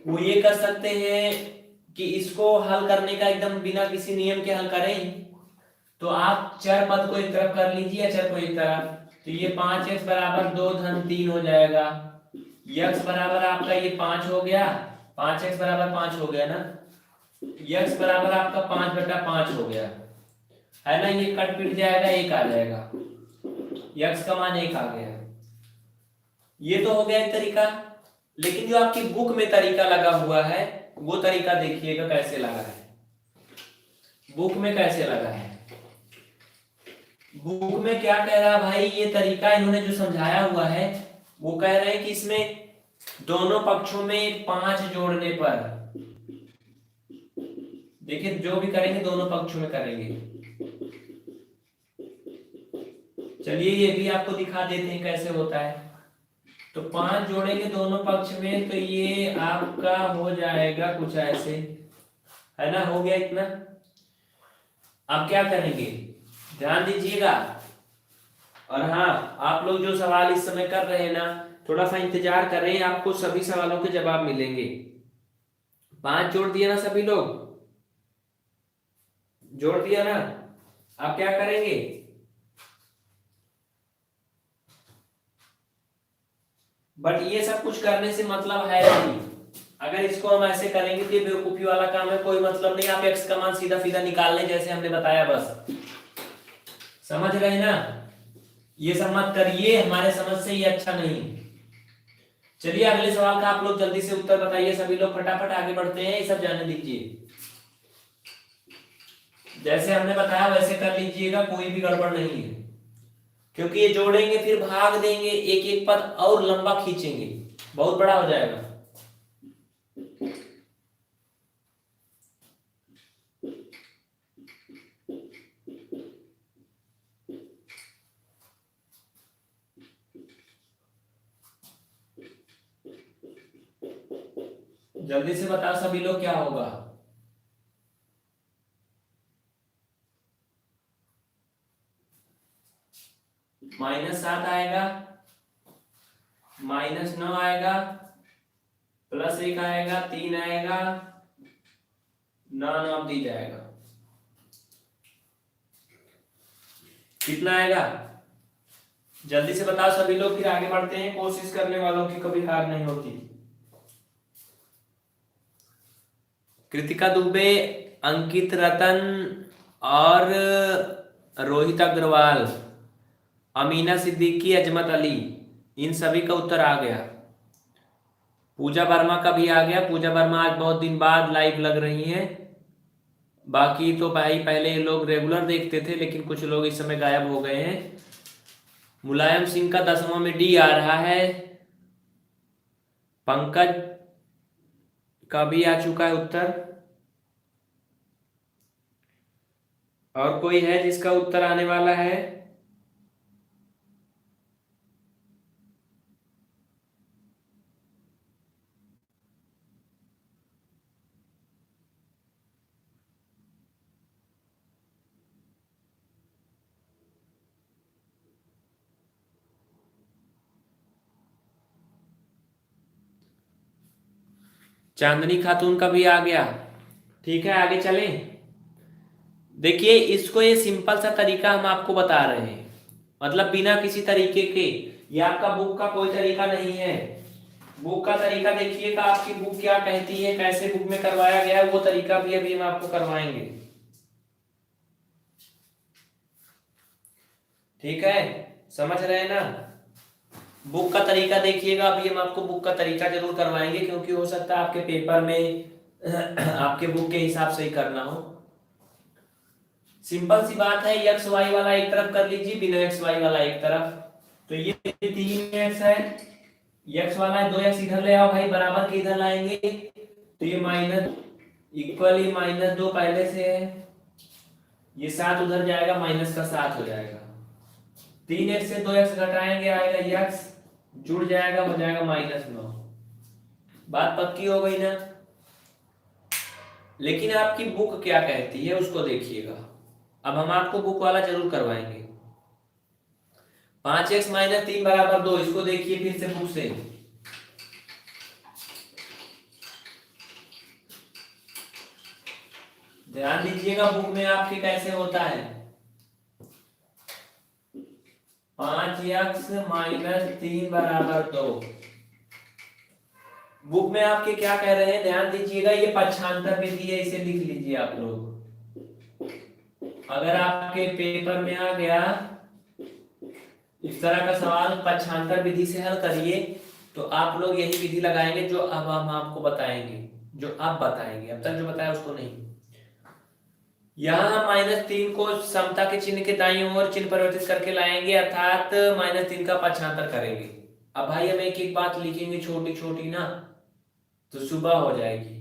वो ये कर सकते हैं कि इसको हल करने का एकदम बिना किसी नियम के हल करें, तो आप चर पद को एक तरफ कर लीजिए, अचर को एक तरफ, तो ये 5x = 2 - 3 हो जाएगा। x बराबर आपका ये 5 हो गया, 5x = 5 हो गया ना, x बराबर आपका 5/5 हो गया, है ना? ये कट पिट जाएगा, 1 आ जाएगा, x का मान 1 आ गया। ये तो हो गया एक तरीका, लेकिन जो आपकी बुक में तरीका लगा हुआ है वो तरीका देखिएगा कैसे लगा है। बुक में कैसे लगा है, बुक में क्या कह रहा भाई, ये तरीका इन्होंने जो समझाया हुआ है वो कह रहे हैं कि इसमें दोनों पक्षों में 5 जोड़ने पर, देखिए जो भी करेंगे दोनों पक्षों में करेंगे। चलिए ये भी आपको दिखा देते हैं कैसे होता है। तो 5 जोड़ेंगे दोनों पक्ष में, तो ये आपका हो जाएगा कुछ ऐसे, है ना, हो गया इतना। अब क्या करेंगे, ध्यान दीजिएगा। और हाँ, आप लोग जो सवाल इस समय कर रहे हैं ना, थोड़ा सा इंतजार कर रहे हैं, आपको सभी सवालों के जवाब मिलेंगे। 5 जोड़ दिया ना सभी लोग, जोड़ दिया ना। आप क्या करेंगे, बट ये सब कुछ करने से मतलब है नहीं। अगर इसको हम ऐसे करेंगे तो ये बेवकूफी वाला काम है, कोई मतलब नहीं। आप एक्स का मान सीधा सीधा निकाल लें जैसे हमने बताया, बस समझ रहे हैं ना। ये सब मत करिए, हमारे समझ से ये अच्छा नहीं। चलिए अगले सवाल का आप लोग जल्दी से उत्तर बताइए, सभी लोग फटाफट आगे बढ़ते हैं, ये सब जाने दीजिए। जैसे हमने बताया वैसे कर लीजिएगा, कोई भी गड़बड़ नहीं है, क्योंकि ये जोड़ेंगे फिर भाग देंगे, एक एक पद और लंबा खींचेंगे, बहुत बड़ा हो जाएगा। जल्दी से बताओ सभी लोग क्या होगा। -7 आएगा, -9 आएगा, +1 आएगा, 3 आएगा, नॉन ऑफ दी जाएगा। कितना आएगा जल्दी से बताओ सभी लोग, फिर आगे बढ़ते हैं। कोशिश करने वालों की कभी हार नहीं होती। कृतिका दुबे, अंकित रतन और रोहित अग्रवाल, अमीना सिद्दीकी, अजमत अली, इन सभी का उत्तर आ गया। पूजा वर्मा का भी आ गया। पूजा वर्मा आज बहुत दिन बाद लाइव लग रही हैं। बाकी तो भाई पहले लोग रेगुलर देखते थे, लेकिन कुछ लोग इस समय गायब हो गए हैं। मुलायम सिंह का 10वां में डी आ रहा है। पंकज का भी आ चुका है उत्तर। और कोई है जिसका उत्तर आने वाला है? चांदनी खातून का भी आ गया। ठीक है आगे चलें। देखिए इसको, ये सिंपल सा तरीका हम आपको बता रहे हैं, मतलब बिना किसी तरीके के। ये आपका बुक का कोई तरीका नहीं है। बुक का तरीका देखिएगा, आपकी बुक क्या कहती है, कैसे बुक में करवाया गया है, वो तरीका भी अभी हम आपको करवाएंगे। ठीक है, समझ रहे हैं ना। बुक का तरीका देखिएगा, अभी हम आपको बुक का तरीका जरूर करवाएंगे, क्योंकि हो सकता है आपके पेपर में आपके बुक के हिसाब से ही करना हो। सिंपल सी बात है, एक्स वाई वाला एक तरफ कर लीजिए, बिना एक्स वाई वाला एक तरफ। तो ये 3x है, एक्स वाला है, 2x इधर ले आओ भाई, बराबर के इधर लाएंगे, तो ये माइनस इक्वली -2 पहले से है, ये 7 उधर जाएगा, -7 हो जाएगा। 3x से 2x घटाएंगे, आएगा x, जुड़ जाएगा, हो जाएगा -9। बात पक्की हो गई ना। लेकिन आपकी बुक क्या कहती है उसको देखिएगा, अब हम आपको बुक वाला जरूर करवाएंगे। 5x - 3 = 2, इसको देखिए फिर से बुक से। ध्यान दीजिएगा बुक में आपके कैसे होता है। 5x - 3 = 2। बुक में आपके क्या कह रहे हैं, ध्यान दीजिएगा, ये पक्षांतर विधि है, इसे लिख लीजिए आप लोग। अगर आपके पेपर में आ गया इस तरह का सवाल, पक्षांतर विधि से हल करिए, तो आप लोग यही विधि लगाएंगे जो अब हम आपको बताएंगे, जो आप बताएंगे, अब तक जो बताया उसको नहीं। यहां हम -3 को समता के चिन्ह के दाईं ओर चिन्ह परिवर्तित करके लाएंगे, अर्थात -3 का पक्षांतर करेंगे। अब भाई हम एक एक बात लिखेंगे छोटी छोटी ना, तो सुबह हो जाएगी।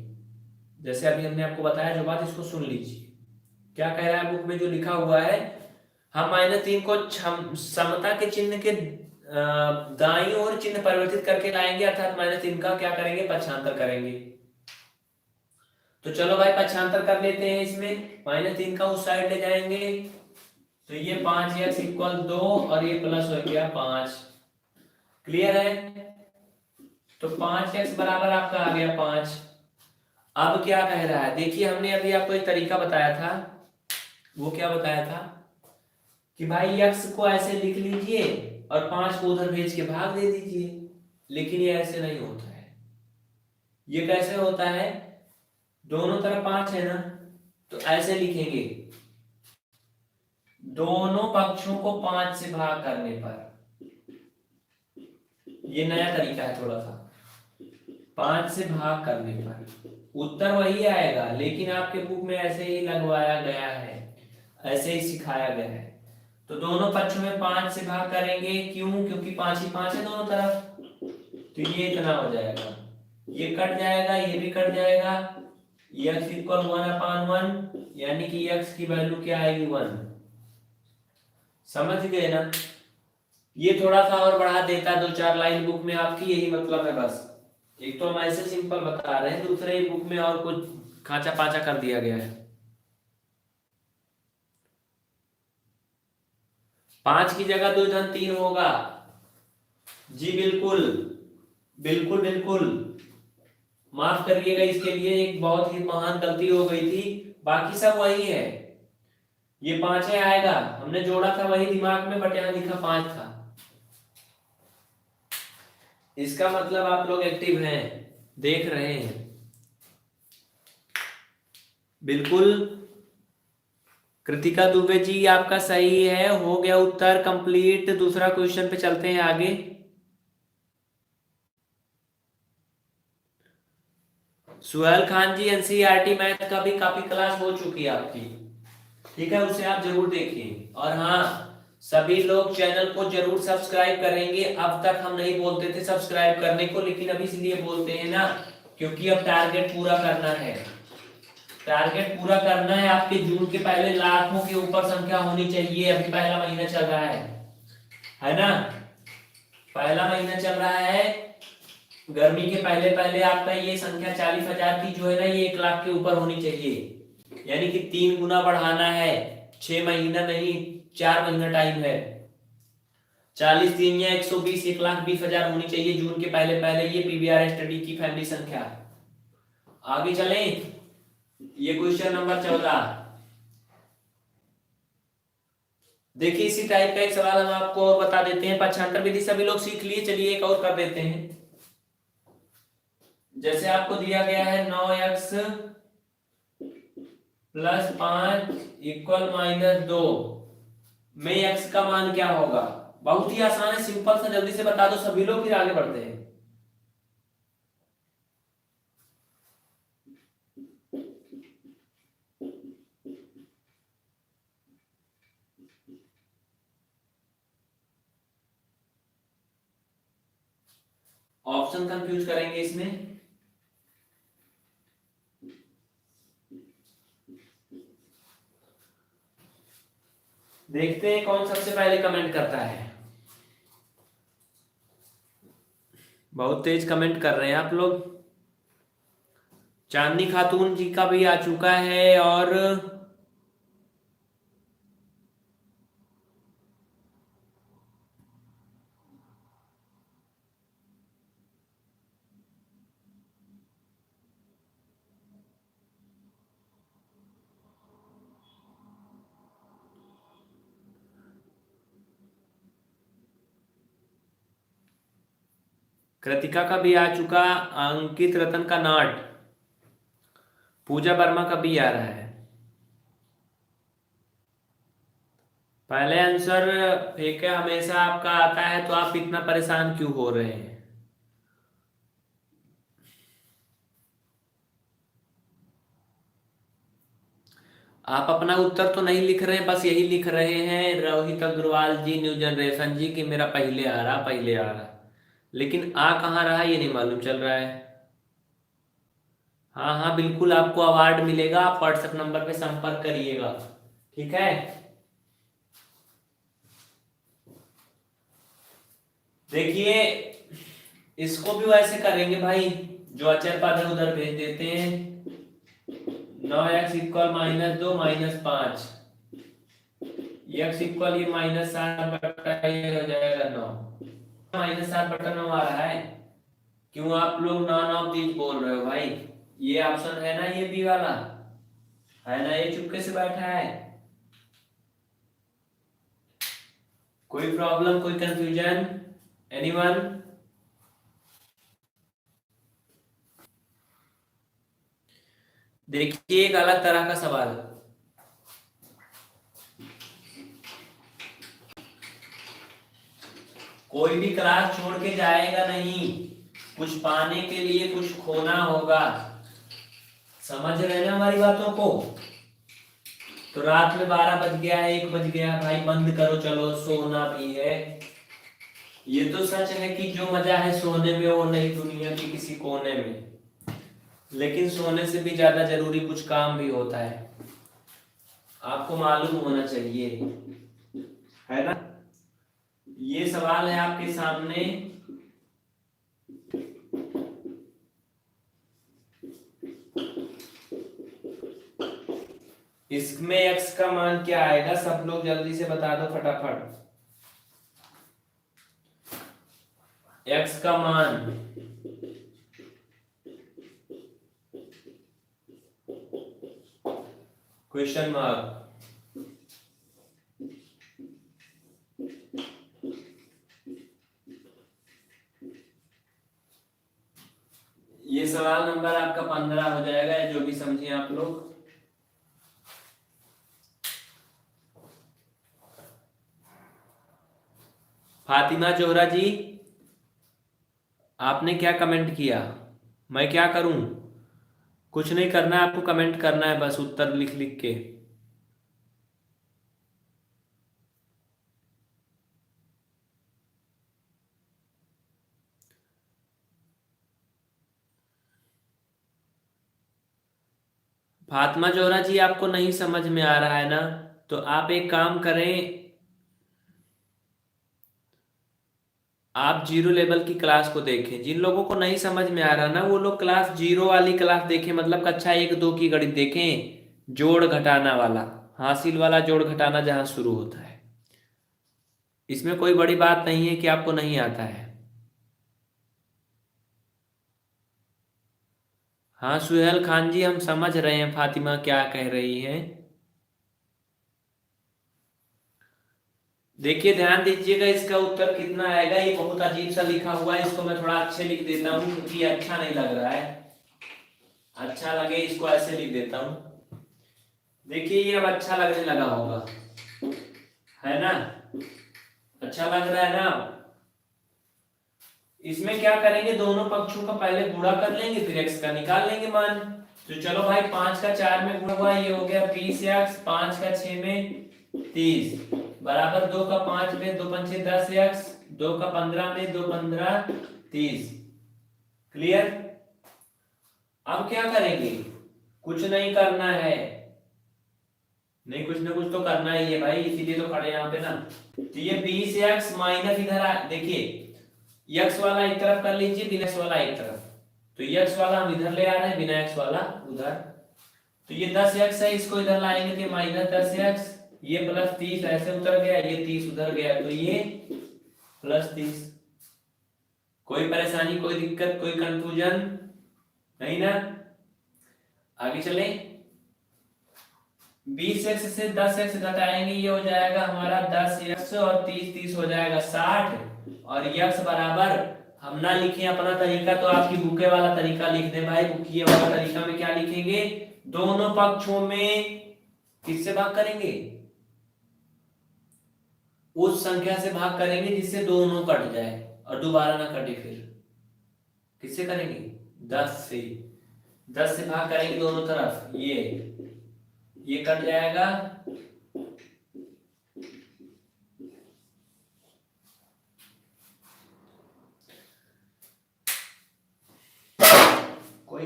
जैसे अभी हमने आपको बताया जो बात, इसको सुन लीजिए। क्या कह रहा है बुक में जो लिखा हुआ है, हम -3 को समता के चिन्ह के दाईं ओर चिन्ह परिवर्तित करके लाएंगे, अर्थात -3 का क्या करेंगे, पक्षांतर करेंगे। तो चलो भाई पक्षांतर कर लेते हैं। इसमें -3 का उस साइड ले जाएंगे, तो ये 5x = 2 और ये प्लस हो गया 5। क्लियर है? तो 5x बराबर आपका आ गया 5। अब क्या कह रहा है, देखिए हमने अभी आपको एक तरीका बताया था। वो क्या बताया था कि भाई x को ऐसे लिख लीजिए और 5 को उधर भेज के भाग दे दीजिए। लेकिन ये ऐसे नहीं होता है। ये कैसे होता है, दोनों तरफ 5 है ना, तो ऐसे लिखेंगे, दोनों पक्षों को 5 से भाग करने पर। ये नया तरीका है थोड़ा सा। 5 से भाग करने पर उत्तर वही आएगा, लेकिन आपके बुक में ऐसे ही लगवाया गया है, ऐसे ही सिखाया गया है। तो दोनों पक्षों में 5 से भाग करेंगे, क्यों? क्योंकि 5 ही 5 है दोनों तरफ। तो ये इतना हो जाएगा, ये कट जाएगा, ये भी कट जाएगा। x = 1/1, यानी कि x की वैल्यू क्या आएगी, 1। समझ गए ना? ये थोड़ा सा और बढ़ा देता 2-4 लाइन बुक में आपकी, यही मतलब है बस। एक तो हम ऐसे सिंपल बता रहे हैं, दूसरे बुक में और कुछ खाचा पाचा कर दिया गया है। 5 की जगह 2 3 होगा जी, बिल्कुल बिल्कुल बिल्कुल। माफ करिएगा, इसके लिए एक बहुत ही महान गलती हो गई थी। बाकी सब वही है, ये 5 आएगा, हमने जोड़ा था वही दिमाग में, बट यहाँ लिखा 5 था। इसका मतलब आप लोग एक्टिव हैं, देख रहे हैं। बिल्कुल कृतिका दुबे जी, आपका सही है, हो गया उत्तर कंप्लीट। दूसरा क्वेश्चन पे चलते हैं आगे। सुहेल खान जी, एनसीईआरटी मैथ का भी काफी क्लास हो चुकी है आपकी, ठीक है, उसे आप जरूर देखिए। और हाँ, सभी लोग चैनल को जरूर सब्सक्राइब करेंगे। अब तक हम नहीं बोलते थे सब्सक्राइब करने को, लेकिन अभी इसलिए बोलते हैं ना, क्योंकि अब टारगेट पूरा करना है। टारगेट पूरा करना है आपके, जून के पहले लाखों के ऊपर संख्या होनी चाहिए। अभी पहला महीना चल रहा है ना? पहला महीना चल रहा है, गर्मी के पहले पहले आपका ये संख्या 40,000 की जो है ना, ये 1 लाख के ऊपर होनी चाहिए। यानी कि 3 गुना बढ़ाना है। 6 महीना नहीं, 4 महीना टाइम है। 40 3 या 120, 1,20,000 होनी चाहिए जून के पहले पहले। ये पीवीआर स्टडी की फैमिली संख्या। आगे चलें, ये क्वेश्चन नंबर 14। देखिए इसी टाइप का एक सवाल हम आपको और बता देते हैं। पक्षांतर विधि सभी लोग सीख लिए, चलिए एक और कर देते हैं। जैसे आपको दिया गया है 9x + 5 = -2 में x का मान क्या होगा? बहुत ही आसान है, सिंपल सा, जल्दी से बता दो सभी लोग, फिर आगे बढ़ते हैं। ऑप्शन कंफ्यूज करेंगे इसमें। देखते हैं कौन सबसे पहले कमेंट करता है। बहुत तेज कमेंट कर रहे हैं आप लोग। चांदनी खातून जी का भी आ चुका है, और कृतिका का भी आ चुका, अंकित रतन का नाट, पूजा वर्मा का भी आ रहा है। पहले आंसर फेंके हमेशा आपका आता है, तो आप इतना परेशान क्यों हो रहे हैं? आप अपना उत्तर तो नहीं लिख रहे हैं, बस यही लिख रहे हैं रोहित अग्रवाल जी, न्यू जनरेशन जी, कि मेरा पहले आ रहा, पहले आ रहा। लेकिन आ कहाँ रहा ये नहीं मालूम चल रहा है। हाँ हाँ बिल्कुल, आपको अवार्ड मिलेगा, आप व्हाट्सएप नंबर पे संपर्क करिएगा, ठीक है। देखिए इसको भी वैसे करेंगे भाई, जो अचर पद है उधर भेज देते हैं। 9x इक्वल -2 -5, x इक्वल ये -7 ये हो जाएगा 9, -7/9 आ रहा है। क्यों आप लोग 9 9 30 बोल रहे हो भाई? ये ऑप्शन है ना, ये बी वाला है ना, ये चुपके से बैठा है। कोई प्रॉब्लम, कोई कंफ्यूजन, एनीवन? देखिए एक अलग तरह का सवाल, कोई भी क्लास छोड़ के जाएगा नहीं, कुछ पाने के लिए कुछ खोना होगा, समझ रहे ना हमारी बातों को? तो रात में 12 बज गया है, 1 बज गया, भाई बंद करो, चलो सोना भी है। ये तो सच है कि जो मजा है सोने में वो नहीं दुनिया के किसी कोने में, लेकिन सोने से भी ज्यादा जरूरी कुछ काम भी होता है, आपको मालूम होना चाहिए, है ना। ये सवाल है आपके सामने, इसमें x का मान क्या आएगा, सब लोग जल्दी से बता दो फटाफट। x का मान क्वेश्चन मार्क, ये सवाल नंबर आपका 15 हो जाएगा, जो भी समझिए आप लोग। फातिमा जोहरा जी, आपने क्या कमेंट किया? मैं क्या करूं? कुछ नहीं करना है आपको, कमेंट करना है बस, उत्तर लिख लिख के। फातिमा जोहरा जी आपको नहीं समझ में आ रहा है ना, तो आप एक काम करें, आप जीरो लेवल की क्लास को देखें। जिन लोगों को नहीं समझ में आ रहा ना, वो लोग क्लास जीरो वाली क्लास देखें, मतलब कक्षा 1 2 की गणित देखें, जोड़ घटाना वाला, हासिल वाला जोड़ घटाना जहां शुरू होता है। इसमें कोई बड़ी बात नहीं है कि आपको नहीं आता है। हाँ सुहेल खान जी, हम समझ रहे हैं फातिमा क्या कह रही हैं। देखिए ध्यान दीजिएगा, इसका उत्तर कितना आएगा, ये बहुत अजीब सा लिखा हुआ है, इसको मैं थोड़ा अच्छे लिख देता हूँ क्योंकि ये अच्छा नहीं लग रहा है, अच्छा लगे इसको ऐसे लिख देता हूँ। देखिए ये अब अच्छा लगने लगा होगा, है ना, अच्छा लग रहा है ना। इसमें क्या करेंगे, दोनों पक्षों का पहले गुणा कर लेंगे, फिर x का निकाल लेंगे मान। तो चलो भाई 5 का 4 में गुणा हुआ, ये हो गया 20x, 5 का 6 में 30, बराबर 2 का 5 में 2 5 10x, 2 का 15 में 2 15 30। क्लियर? अब क्या करेंगे, कुछ नहीं करना है, नहीं कुछ ना कुछ तो करना ही है भाई, इसीलिए तो खड़े यहाँ पे ना। तो ये 20x माइनस इधर देखिए, यक्स वाला एक तरफ कर लीजिए, बिना एक्स वाला एक तरफ, तो यक्स वाला हम इधर ले आ रहे हैं, बिना एक्स वाला उधर। तो ये 10x है, इसको इधर लाएंगे तो -10x, ये +30 ऐसे उतर गया, ये 30 उधर गया, तो ये +30। कोई परेशानी, कोई दिक्कत, कोई कंफ्यूजन नहीं ना? आगे चले, 20x से 10x घटाएंगे, ये हो जाएगा हमारा 10x, और 30 30 हो जाएगा 60, और यक्स बराबर, हम ना लिखें अपना तरीका तो आपकी बुके वाला तरीका लिख दे भाई, बुकिए वाला तरीका में क्या लिखेंगे, दोनों पक्षों में किससे भाग करेंगे, उस संख्या से भाग करेंगे जिससे दोनों कट जाए और दोबारा ना कटे, फिर किससे करेंगे, 10 से, 10 से भाग करेंगे दोनों तरफ, ये कट जाएगा,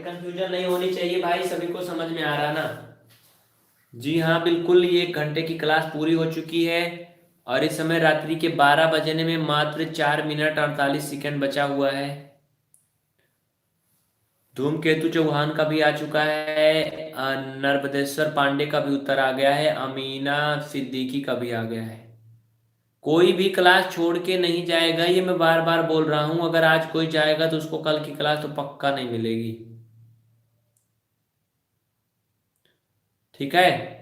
कंफ्यूजन नहीं होनी चाहिए भाई, सभी को समझ में आ रहा ना? जी हाँ बिल्कुल, ये 1 घंटे की क्लास पूरी हो चुकी है और इस समय रात्रि के 12 बजने में मात्र 4 मिनट 48 सेकंड बचा हुआ है। धूमकेतु चौहान का भी आ चुका है, नर्मदेश्वर पांडे का भी उत्तर आ गया है, अमीना सिद्दीकी का भी आ गया है। कोई भी क्लास छोड़ के नहीं जाएगा, ये मैं बार बार बोल रहा हूं। अगर आज कोई जाएगा तो उसको कल की क्लास तो पक्का नहीं मिलेगी। ठीक है।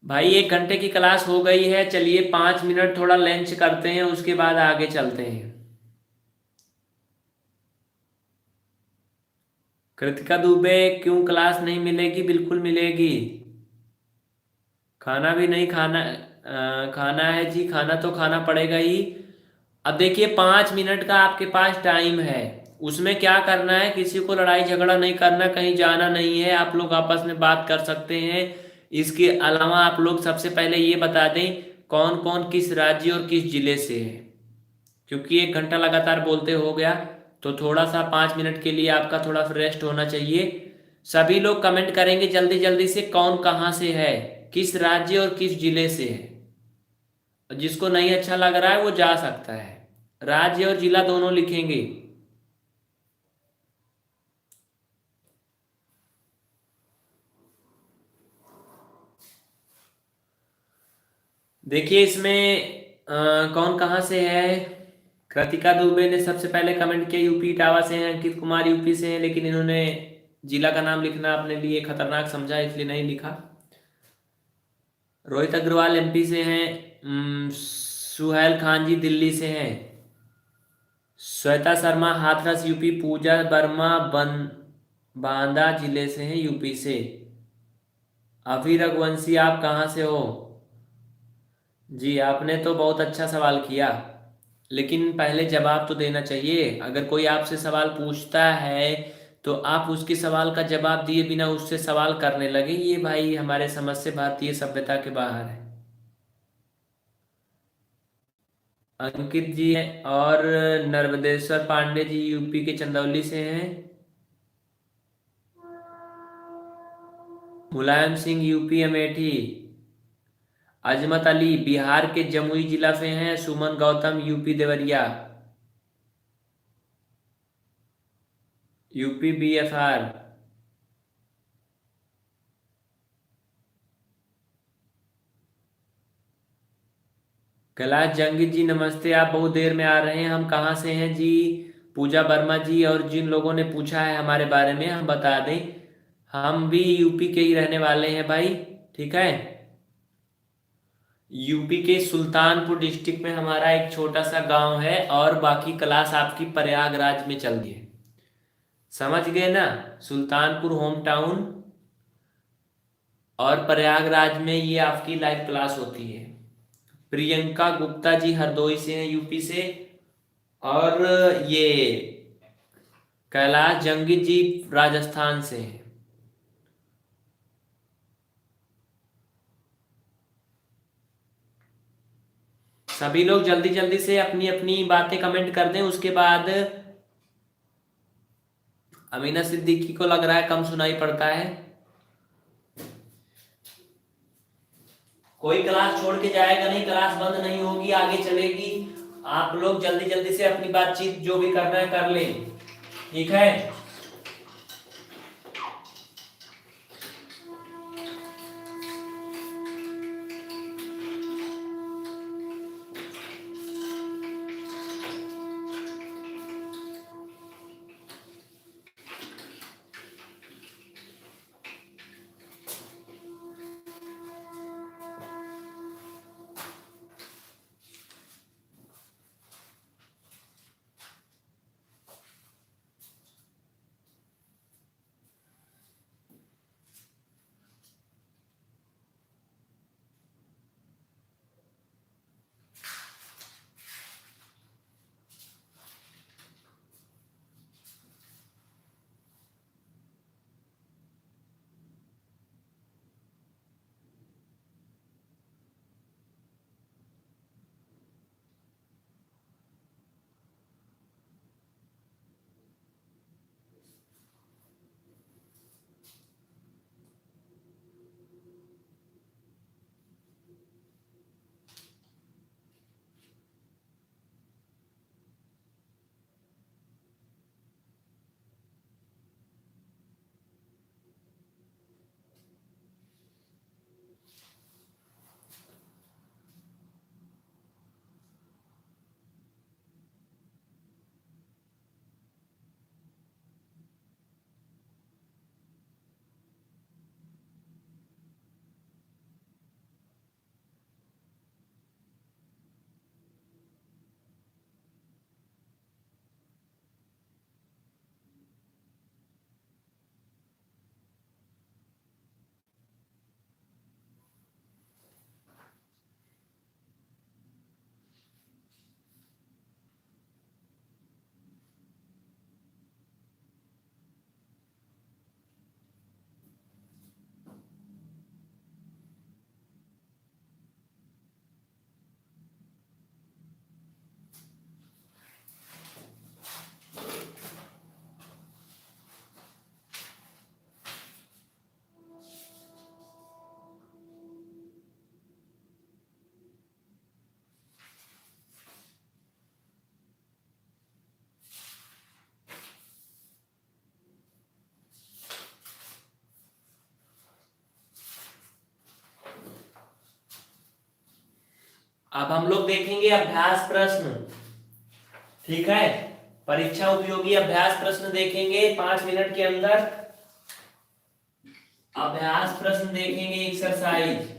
भाई 1 घंटे की क्लास हो गई है, चलिए 5 मिनट थोड़ा लंच करते हैं, उसके बाद आगे चलते हैं। कृतिका दुबे, क्यों क्लास नहीं मिलेगी? बिल्कुल मिलेगी। खाना भी नहीं खाना, खाना है जी, खाना तो खाना पड़ेगा ही। अब देखिए 5 मिनट का आपके पास टाइम है, उसमें क्या करना है? किसी को लड़ाई झगड़ा नहीं करना, कहीं जाना नहीं है, आप लोग आपस में बात कर सकते हैं। इसके अलावा आप लोग सबसे पहले ये बता दें कौन कौन किस राज्य और किस जिले से है, क्योंकि 1 घंटा लगातार बोलते हो गया तो थोड़ा सा 5 मिनट के लिए आपका थोड़ा रेस्ट होना चाहिए। सभी लोग कमेंट करेंगे जल्दी जल्दी से कौन कहाँ से है, किस राज्य और किस जिले से है। जिसको नहीं अच्छा लग रहा है वो जा सकता है, राज्य और जिला दोनों लिखेंगे। देखिए इसमें कौन कहाँ से है। कृतिका दुबे ने सबसे पहले कमेंट किया यूपी इटावा से हैं, अंकित कुमार यूपी से हैं, लेकिन इन्होंने जिला का नाम लिखना अपने लिए खतरनाक समझा इसलिए नहीं लिखा। रोहित अग्रवाल एमपी से हैं, सुहेल खान जी दिल्ली से हैं, श्वेता शर्मा हाथरस यूपी, पूजा वर्मा बांदा जिले से हैं यूपी से। अभी रघुवंशी आप कहाँ से हो? जी आपने तो बहुत अच्छा सवाल किया, लेकिन पहले जवाब तो देना चाहिए। अगर कोई आपसे सवाल पूछता है तो आप उसके सवाल का जवाब दिए बिना उससे सवाल करने लगे, ये भाई हमारे समझ से भारतीय सभ्यता के बाहर है। अंकित जी हैं और नर्मदेश्वर पांडे जी यूपी के चंदौली से हैं। मुलायम सिंह यूपी अमेठी। अजमत अली बिहार के जमुई जिला से हैं। सुमन गौतम यूपी देवरिया, यूपी बीएफआर। कैलाश जंगी जी नमस्ते, आप बहुत देर में आ रहे हैं, हम कहाँ से हैं जी? पूजा वर्मा जी, और जिन लोगों ने पूछा है हमारे बारे में हम बता दें, हम भी यूपी के ही रहने वाले हैं भाई। ठीक है, यूपी के सुल्तानपुर डिस्ट्रिक्ट में हमारा एक छोटा सा गांव है और बाकी क्लास आपकी प्रयागराज में चल रही है। समझ गए ना? सुल्तानपुर होम टाउन और प्रयागराज में ये आपकी लाइव क्लास होती है। प्रियंका गुप्ता जी हरदोई से हैं यूपी से, और ये कैलाश जंगी जी राजस्थान से हैं। सभी लोग जल्दी जल्दी से अपनी अपनी बातें कमेंट कर दें। उसके बाद अमीना सिद्दीकी को लग रहा है कम सुनाई पड़ता है। कोई क्लास छोड़ के जाएगा नहीं, क्लास बंद नहीं होगी, आगे चलेगी। आप लोग जल्दी जल्दी से अपनी बातचीत जो भी करना है कर लें। ठीक है। अब हम लोग देखेंगे अभ्यास प्रश्न। ठीक है, परीक्षा उपयोगी अभ्यास प्रश्न देखेंगे 5 मिनट के अंदर। अभ्यास प्रश्न देखेंगे, एक्सरसाइज।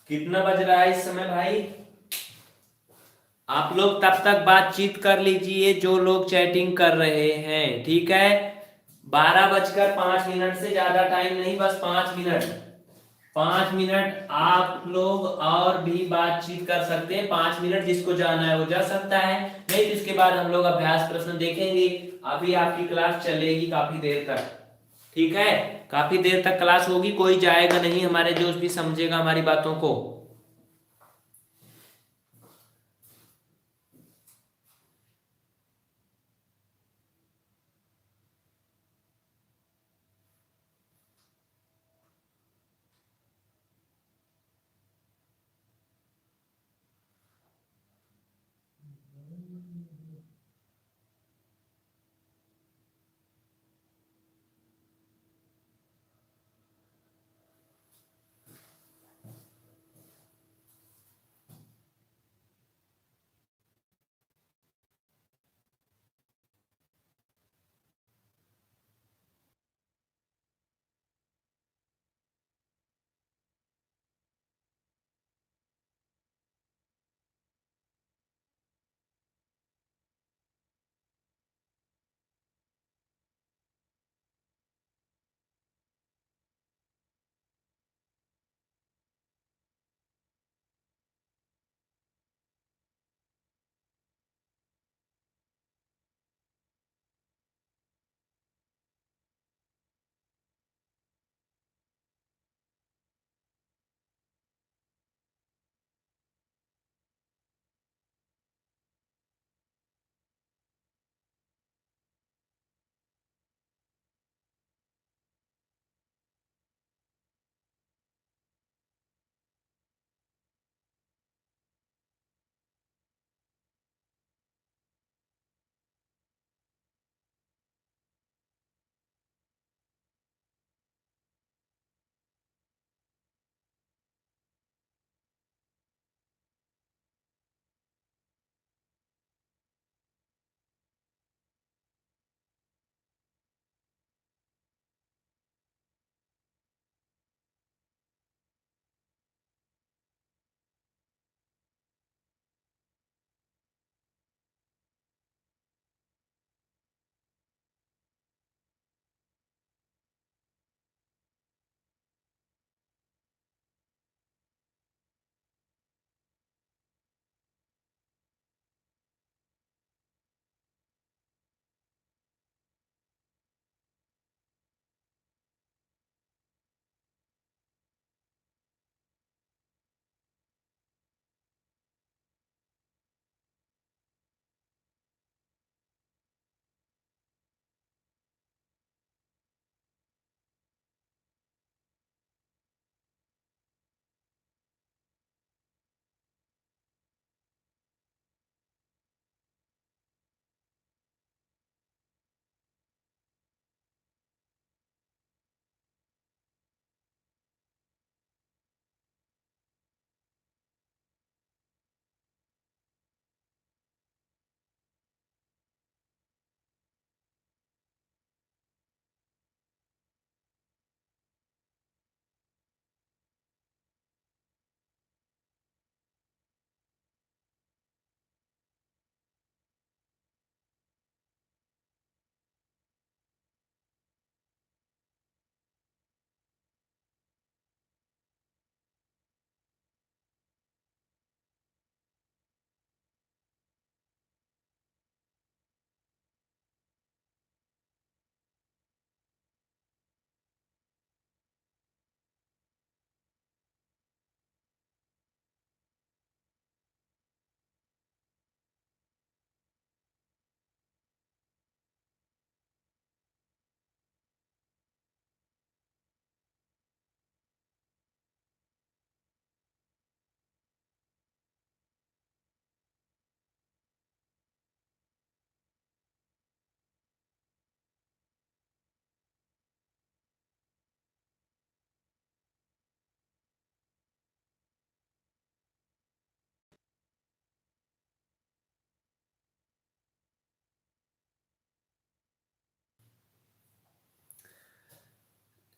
कितना बज रहा है इस समय भाई? आप लोग तब तक बातचीत कर लीजिए जो लोग चैटिंग कर रहे हैं। ठीक है, 12:05 से ज्यादा टाइम नहीं, बस 5 मिनट। 5 मिनट आप लोग और भी बातचीत कर सकते हैं। 5 मिनट, जिसको जाना है वो जा सकता है, नहीं तो इसके बाद हम लोग अभ्यास प्रश्न देखेंगे। अभी आपकी क्लास चलेगी काफी देर तक। ठीक है, काफी देर तक क्लास होगी, कोई जाएगा नहीं, हमारे दोस्त भी समझेगा हमारी बातों को।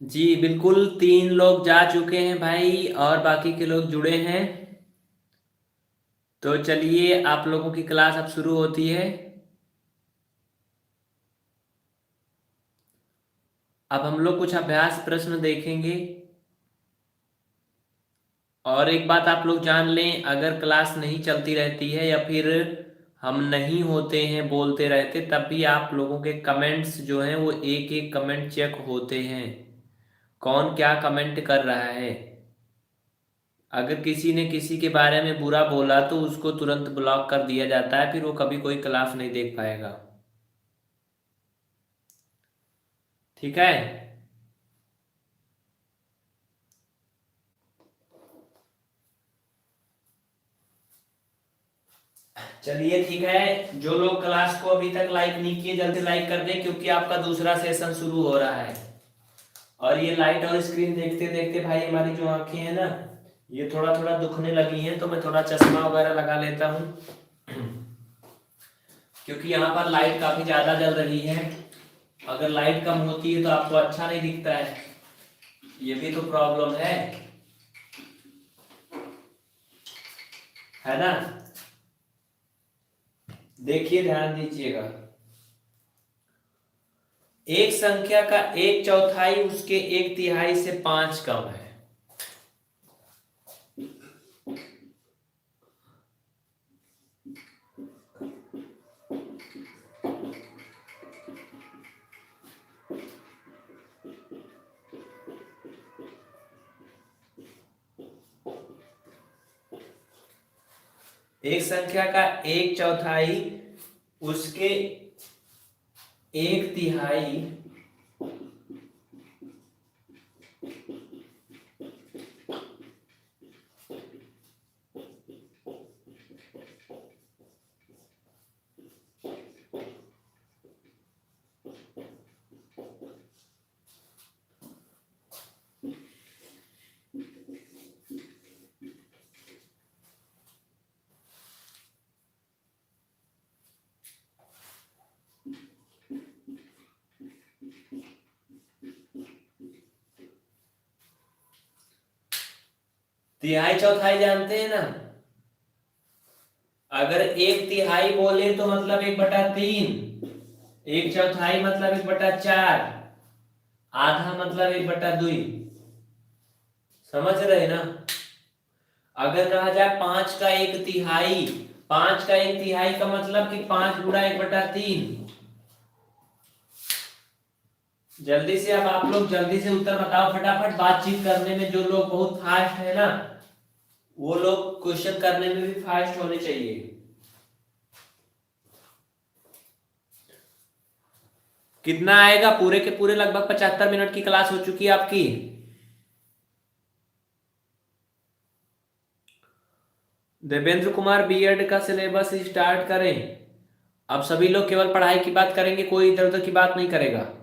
जी बिल्कुल, 3 लोग जा चुके हैं भाई और बाकी के लोग जुड़े हैं। तो चलिए, आप लोगों की क्लास अब शुरू होती है। अब हम लोग कुछ अभ्यास प्रश्न देखेंगे। और एक बात आप लोग जान लें, अगर क्लास नहीं चलती रहती है या फिर हम नहीं होते हैं बोलते रहते, तब भी आप लोगों के कमेंट्स जो हैं वो एक एक कमेंट चेक होते हैं, कौन क्या कमेंट कर रहा है। अगर किसी ने किसी के बारे में बुरा बोला तो उसको तुरंत ब्लॉक कर दिया जाता है, फिर वो कभी कोई क्लास नहीं देख पाएगा। ठीक है। चलिए ठीक है, जो लोग क्लास को अभी तक लाइक नहीं किए जल्दी लाइक कर दें, क्योंकि आपका दूसरा सेशन शुरू हो रहा है। और ये लाइट और स्क्रीन देखते देखते भाई हमारी जो आंखें हैं ना, ये थोड़ा थोड़ा दुखने लगी हैं, तो मैं थोड़ा चश्मा वगैरह लगा लेता हूँ। क्योंकि यहाँ पर लाइट काफी ज्यादा जल रही है। अगर लाइट कम होती है तो आपको अच्छा नहीं दिखता है, ये भी तो प्रॉब्लम है ना। देखिए, ध्यान दीजिएगा। एक संख्या का 1/4 उसके 1/3 से 5 कम है। एक संख्या का 1/4 उसके 1/3 तिहाई चौथाई जानते हैं ना। अगर 1/3 बोले तो मतलब 1/3, 1/4 मतलब 1/4, आधा मतलब 1/2। समझ रहे ना। अगर कहा जाए 5 का 1/3, 5 का 1/3 का मतलब कि 5 × 1/3। जल्दी से, अब आप लोग जल्दी से उत्तर बताओ फटाफट। बातचीत करने में जो लोग बहुत फास्ट है ना, वो लोग क्वेश्चन करने में भी फास्ट होने चाहिए। कितना आएगा? पूरे के पूरे लगभग 75 मिनट की क्लास हो चुकी है आपकी। देवेंद्र कुमार, बीएड का सिलेबस स्टार्ट करें। अब सभी लोग केवल पढ़ाई की बात करेंगे, कोई इधर उधर की बात नहीं करेगा।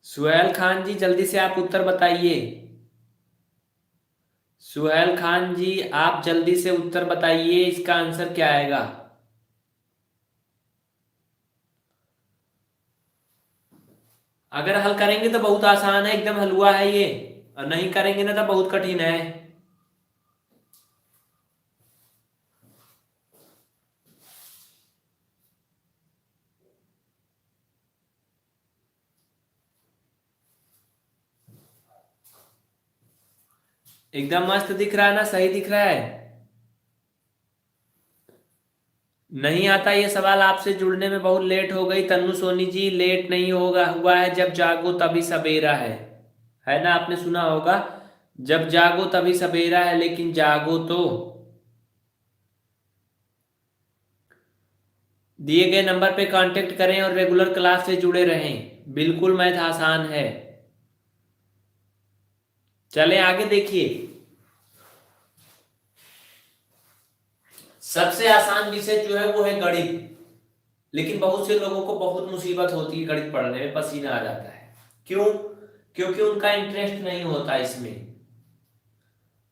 सुहेल खान जी, जल्दी से आप उत्तर बताइए। सुहेल खान जी, आप जल्दी से उत्तर बताइए, इसका आंसर क्या आएगा। अगर हल करेंगे तो बहुत आसान है, एकदम हलवा है ये। और नहीं करेंगे ना तो बहुत कठिन है। एकदम मस्त दिख रहा है ना, सही दिख रहा है। नहीं आता ये सवाल, आपसे जुड़ने में बहुत लेट हो गई तन्नू सोनी जी। लेट नहीं होगा, हुआ है जब जागो तभी सवेरा है ना। आपने सुना होगा, जब जागो तभी सवेरा है, लेकिन जागो तो। दिए गए नंबर पे कांटेक्ट करें और रेगुलर क्लास से जुड़े रहें। बिल्कुल मैथ आसान है। चलें आगे देखिए। सबसे आसान विषय जो है वो है गणित। लेकिन बहुत से लोगों को बहुत मुसीबत होती है गणित पढ़ने में, पसीना आ जाता है। क्यों? क्योंकि उनका इंटरेस्ट नहीं होता इसमें।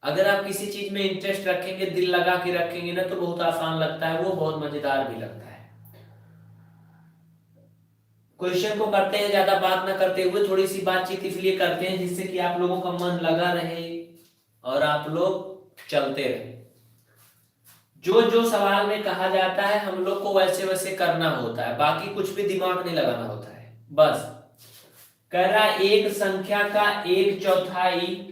अगर आप किसी चीज में इंटरेस्ट रखेंगे, दिल लगा के रखेंगे ना, तो बहुत आसान लगता है, वो बहुत मजेदार भी लगता है। क्वेश्चन को करते हैं ज्यादा बात ना करते हुए, थोड़ी सी बातचीत इसलिए करते हैं जिससे कि आप लोगों का मन लगा रहे और आप लोग चलते रहे। जो जो सवाल में कहा जाता है हम लोग को वैसे वैसे करना होता है, बाकी कुछ भी दिमाग नहीं लगाना होता है। बस कह रहा एक संख्या का एक चौथाई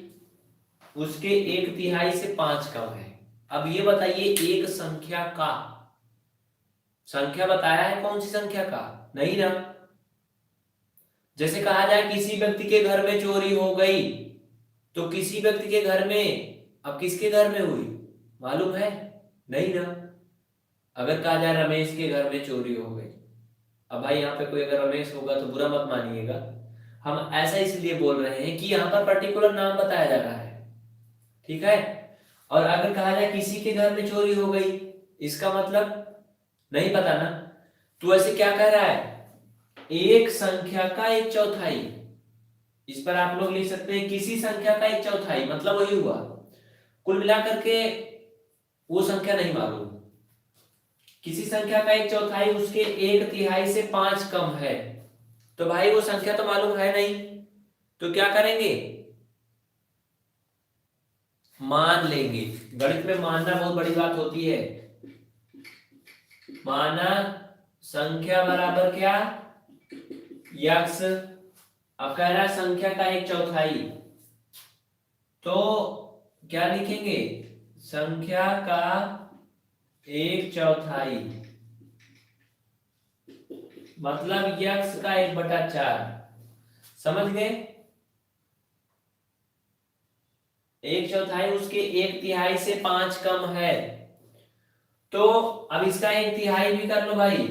उसके एक तिहाई से 5 कम है। अब ये बताइए, एक संख्या का, संख्या बताया है कौन सी संख्या का? नहीं ना। जैसे कहा जाए किसी व्यक्ति के घर में चोरी हो गई, तो किसी व्यक्ति के घर में, अब किसके घर में हुई मालूम है? नहीं ना। अगर कहा जाए रमेश के घर में चोरी हो गई, अब भाई यहाँ पे कोई अगर रमेश होगा तो बुरा मत मानिएगा, हम ऐसा इसलिए बोल रहे हैं कि यहाँ पर पर्टिकुलर नाम बताया जा रहा है, ठीक है। और अगर कहा जाए किसी के घर में चोरी हो गई, इसका मतलब नहीं पता ना, तो ऐसे क्या कह रहा है, एक संख्या का एक चौथाई। इस पर आप लोग लिख सकते हैं किसी संख्या का एक चौथाई, मतलब वही हुआ। कुल मिलाकर के वो संख्या नहीं मालूम, किसी संख्या का एक चौथाई उसके एक तिहाई से 5 कम है, तो भाई वो संख्या तो मालूम है नहीं, तो क्या करेंगे, मान लेंगे। गणित में मानना बहुत बड़ी बात होती है। माना संख्या बराबर क्या, यक्स। अब कह रहा है संख्या का एक चौथाई, तो क्या लिखेंगे, संख्या का एक चौथाई मतलब यक्स का 1/4। समझ गए? एक चौथाई उसके एक तिहाई से 5 कम है, तो अब इसका एक तिहाई भी कर लो भाई।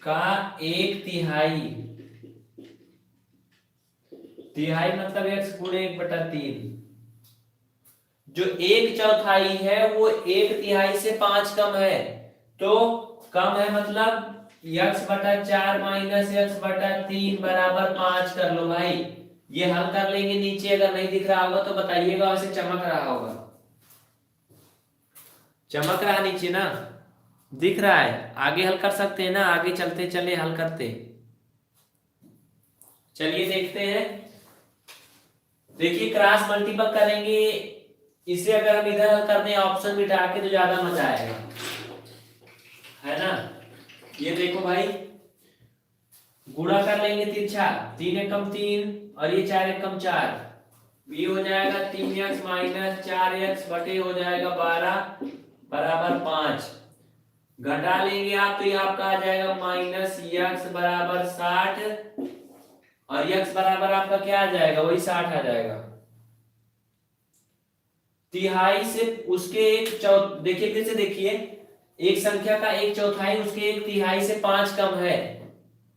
का एक तिहाई, तिहाई मतलब x गुणे 1/3। जो एक चौथाई है वो एक तिहाई से 5 कम है, तो कम है मतलब x/4 माइनस x/3 बराबर 5 कर लो भाई। ये हल कर लेंगे, नीचे अगर नहीं दिख रहा होगा तो बताइएगा, वैसे चमक रहा होगा, चमक रहा नीचे ना, दिख रहा है। आगे हल कर सकते हैं ना, आगे चलते चले हल करते। चलिए देखते हैं। देखिए क्रॉस मल्टीपल करेंगे, इसे अगर हम इधर हल करते हैं ऑप्शन मिटा के तो ज्यादा मजा आएगा, है ना। ये देखो भाई, गुणा कर लेंगे तिरछा, 3 एकम 3 और ये 4 एकम 4, ये हो जाएगा 3x माइनस 4x बटे हो जाएगा 12 बराबर 5। घटा लेंगे आप तो ये आपका आ जाएगा माइनस x बराबर 60 और x बराबर आपका क्या आ जाएगा, वही 60 आ जाएगा। तिहाई से उसके देखिए फिर से देखिए, एक संख्या का एक चौथाई उसके एक तिहाई से 5 कम है,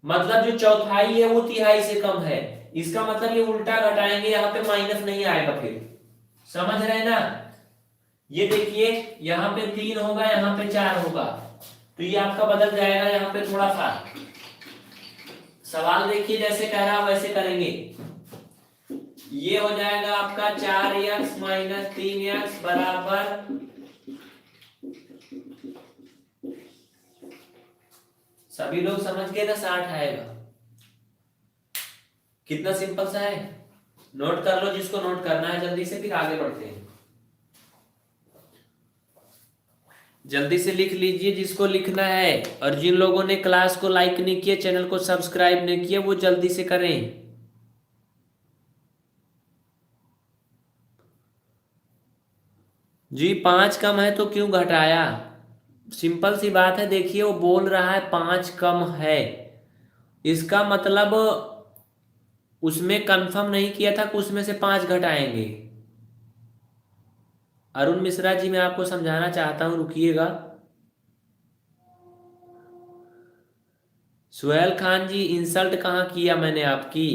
मतलब जो चौथाई है वो तिहाई से कम है। इसका मतलब ये उल्टा घटाएंगे, यहाँ पे माइनस नहीं आएगा फिर, समझ रहे ना। ये देखिए यहाँ पे 3 होगा, यहाँ पे 4 होगा, तो ये आपका बदल जाएगा यहाँ पे थोड़ा सा। सवाल देखिए जैसे कह रहा वैसे करेंगे। ये हो जाएगा आपका 4x माइनस 3x बराबर, सभी लोग समझ गए ना, 60 आएगा। कितना सिंपल सा है, नोट कर लो जिसको नोट करना है जल्दी से, फिर आगे बढ़ते हैं। जल्दी से लिख लीजिए जिसको लिखना है, और जिन लोगों ने क्लास को लाइक नहीं किया, चैनल को सब्सक्राइब नहीं किया, वो जल्दी से करें। जी 5 कम है तो क्यों घटाया, सिंपल सी बात है। देखिए वो बोल रहा है 5 कम है, इसका मतलब उसमें कंफर्म नहीं किया था कि उसमें से 5 घटाएंगे। अरुण मिश्रा जी मैं आपको समझाना चाहता हूं, रुकिएगा। सुहेल खान जी इंसल्ट कहाँ किया मैंने आपकी,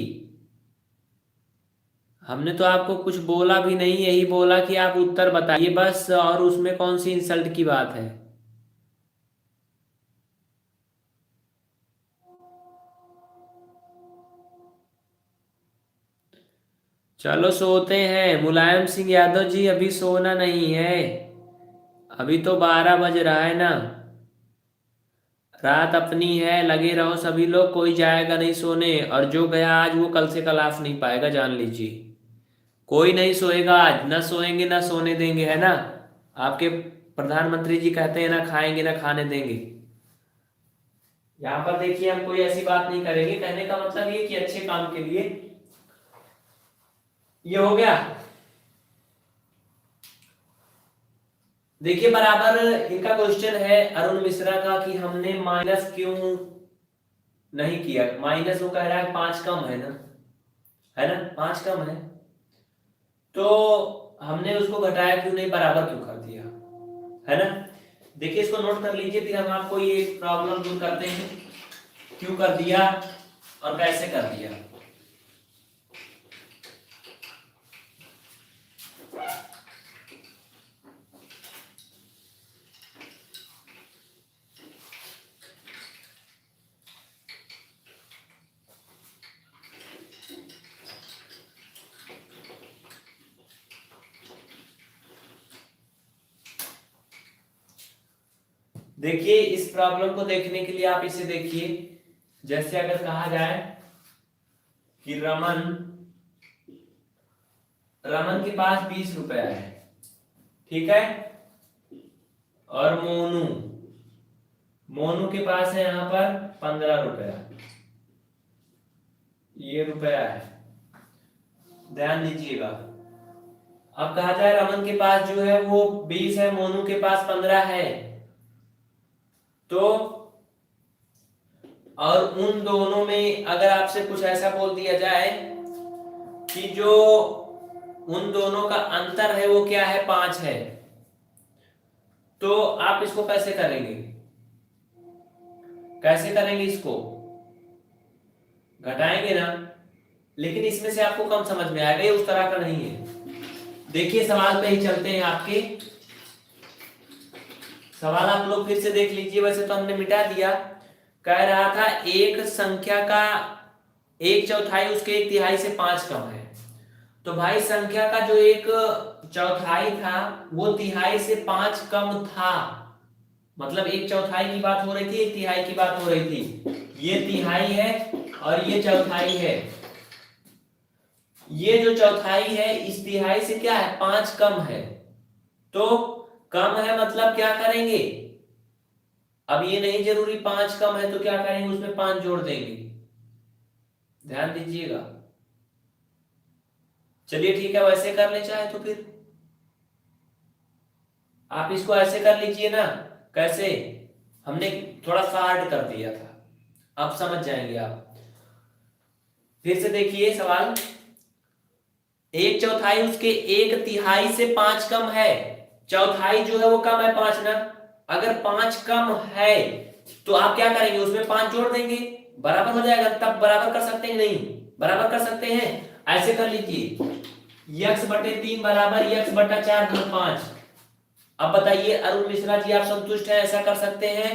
हमने तो आपको कुछ बोला भी नहीं, यही बोला कि आप उत्तर बताइए बस, और उसमें कौन सी इंसल्ट की बात है। चलो सोते हैं। मुलायम सिंह यादव जी अभी सोना नहीं है, अभी तो 12 बज रहा है ना। रात अपनी है, लगे रहो सभी लोग, कोई जाएगा नहीं सोने, और जो गया आज वो कल से क्लास नहीं पाएगा, जान लीजिए। कोई नहीं सोएगा आज, ना सोएंगे ना सोने देंगे, है ना। आपके प्रधानमंत्री जी कहते हैं ना खाएंगे ना खाने देंगे। यहाँ पर देखिए हम कोई ऐसी बात नहीं करेंगे, कहने का मतलब ये कि अच्छे काम के लिए। ये हो गया। देखिए बराबर इनका क्वेश्चन है अरुण मिश्रा का कि हमने माइनस क्यों नहीं किया। माइनस वो कह रहा है 5 कम है ना, है ना, 5 कम है, तो हमने उसको घटाया क्यों नहीं, बराबर क्यों कर दिया, है ना। देखिए इसको नोट कर लीजिए, फिर हम आपको ये प्रॉब्लम दूर करते हैं, क्यों कर दिया और कैसे कर दिया। देखिए इस प्रॉब्लम को देखने के लिए आप इसे देखिए, जैसे अगर कहा जाए कि रमन रमन के पास 20 रुपया है, ठीक है, और मोनू मोनू के पास है यहां पर 15 रुपया, ये रुपया है, ध्यान दीजिएगा। अब कहा जाए रमन के पास जो है वो 20 है, मोनू के पास 15 है, तो और उन दोनों में अगर आपसे कुछ ऐसा बोल दिया जाए कि जो उन दोनों का अंतर है वो क्या है, 5 है, तो आप इसको कैसे करेंगे, कैसे करेंगे, इसको घटाएंगे ना। लेकिन इसमें से आपको कम समझ में आएगा, ये उस तरह का नहीं है। देखिए सवाल पे ही चलते हैं आपके। सवाल आप लोग फिर से देख लीजिए, वैसे तो हमने मिटा दिया। कह रहा था एक संख्या का 1/4 उसके 1/3 से 5 कम है, तो भाई संख्या का जो 1/4 था वो तिहाई से 5 कम था, मतलब 1/4 की बात हो रही थी, 1/3 की बात हो रही थी। ये तिहाई है और ये चौथाई है। ये जो चौथाई है इस तिहाई से क्या है, 5 कम है, तो कम है मतलब क्या करेंगे, अब ये नहीं जरूरी 5 कम है तो क्या करेंगे, उसमें 5 जोड़ देंगे, ध्यान दीजिएगा। चलिए ठीक है, वैसे कर ले चाहे तो फिर आप इसको ऐसे कर लीजिए ना। कैसे, हमने थोड़ा सा हार्ड कर दिया था, अब समझ जाएंगे आप। फिर से देखिए सवाल, 1/4 उसके 1/3 से 5 कम है, चौथाई जो है वो कम है 5 ना। अगर 5 कम है तो आप क्या करेंगे, उसमें 5 जोड़ देंगे, बराबर हो जाएगा। तब बराबर कर सकते हैं, नहीं बराबर कर सकते हैं, ऐसे कर लीजिए, x/3 बराबर x/4 + 5। अब बताइए अरुण मिश्रा जी आप संतुष्ट हैं, ऐसा कर सकते हैं।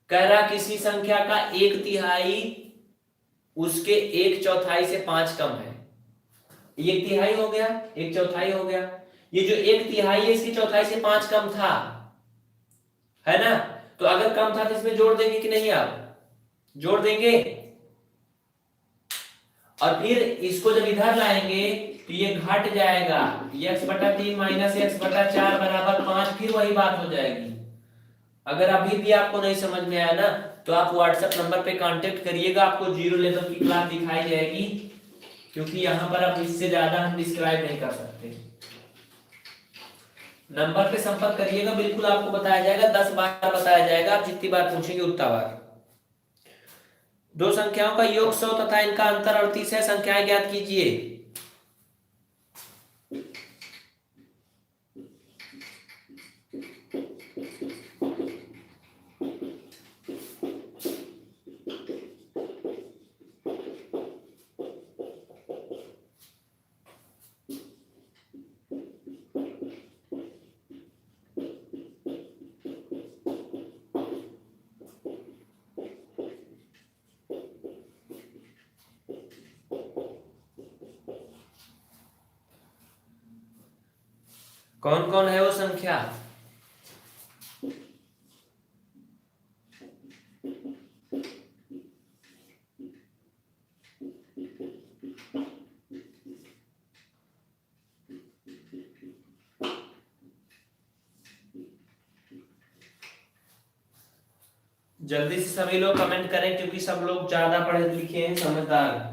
कह रहा किसी संख्या का 1/3 उसके 1/4 से 5 कम है, 1/3 हो गया, 1/4 हो गया। ये जो 1/3 है इसकी चौथाई से 5 कम था, है ना, तो अगर कम था तो इसमें जोड़ देंगे कि नहीं, आप जोड़ देंगे। और फिर इसको जब इधर लाएंगे तो ये घट जाएगा, x/3 - x/4 = 5, फिर वही बात हो जाएगी। अगर अभी भी आपको नहीं समझ में आया ना तो आप व्हाट्सएप नंबर पे कांटेक्ट करिएगा, आपको 0 लेवल की क्लास दिखाई जाएगी, क्योंकि यहाँ पर अब इससे ज्यादा हम डिस्क्राइब नहीं कर सकते। नंबर पे संपर्क करिएगा, बिल्कुल आपको बताया जाएगा, 10 बार बताया जाएगा, आप जितनी बार पूछेंगे उतना बार। दो संख्याओं का योग 100 तथा इनका अंतर 38 है, संख्याएं ज्ञात कीजिए। कौन कौन है वो संख्या? जल्दी से सभी लोग कमेंट करें क्योंकि सब लोग ज्यादा पढ़े लिखे हैं, समझदार।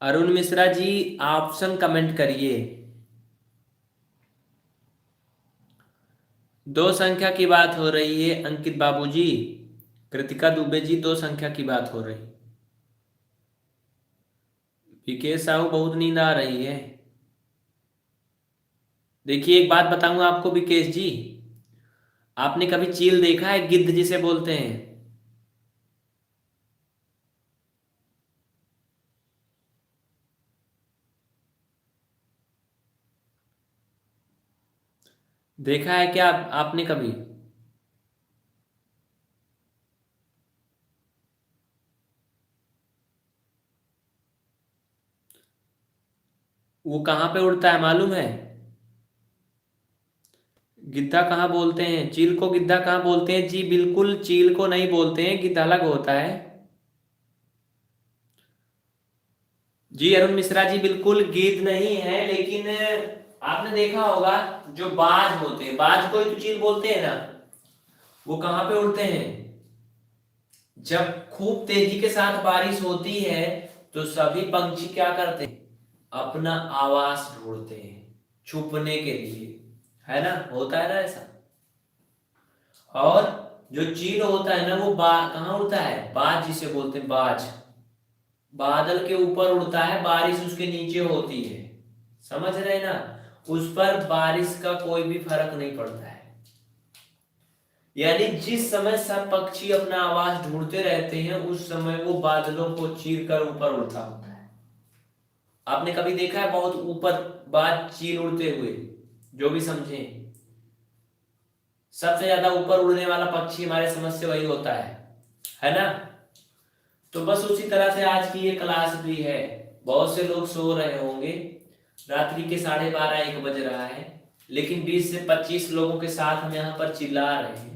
अरुण मिश्रा जी ऑप्शन कमेंट करिए। दो संख्या की बात हो रही है अंकित बाबूजी, कृतिका दुबे जी, दो संख्या की बात हो रही। विकेश साहू बहुत नींद आ रही है। देखिए एक बात बताऊंगा आपको विकेश जी, आपने कभी चील देखा है, गिद्ध जिसे बोलते हैं? देखा है क्या आपने कभी? वो कहाँ पे उड़ता है मालूम है? गिद्धा कहाँ बोलते हैं, चील को गिद्धा कहाँ बोलते हैं जी? बिल्कुल चील को नहीं बोलते हैं, गिद्ध अलग होता है जी। अरुण मिश्रा जी बिल्कुल गिद्ध नहीं है, लेकिन आपने देखा होगा जो बाज होते हैं, बाज को ही तो चील बोलते हैं ना। वो कहाँ पे उड़ते हैं? जब खूब तेजी के साथ बारिश होती है तो सभी पंछी क्या करते हैं? अपना आवास ढूंढते हैं छुपने के लिए, है ना, होता है ना ऐसा। और जो चील होता है ना वो कहाँ उड़ता है? बाज जिसे बोलते हैं, बाज बादल के ऊपर उड़ता है, बारिश उसके नीचे होती है, समझ रहे हैं ना। उस पर बारिश का कोई भी फर्क नहीं पड़ता है। यानी जिस समय सब पक्षी अपना आवास ढूंढते रहते हैं उस समय वो बादलों को चीर कर ऊपर उड़ता होता है। आपने कभी देखा है बहुत ऊपर बाज चील उड़ते हुए? जो भी समझे, सबसे ज्यादा ऊपर उड़ने वाला पक्षी हमारे समझ से वही होता है ना। तो बस उसी तरह से आज की ये क्लास भी है। बहुत से लोग सो रहे होंगे, रात्रि के 12:30-1 बज रहा है, लेकिन 20 से 25 लोगों के साथ हम यहाँ पर चिल्ला रहे हैं।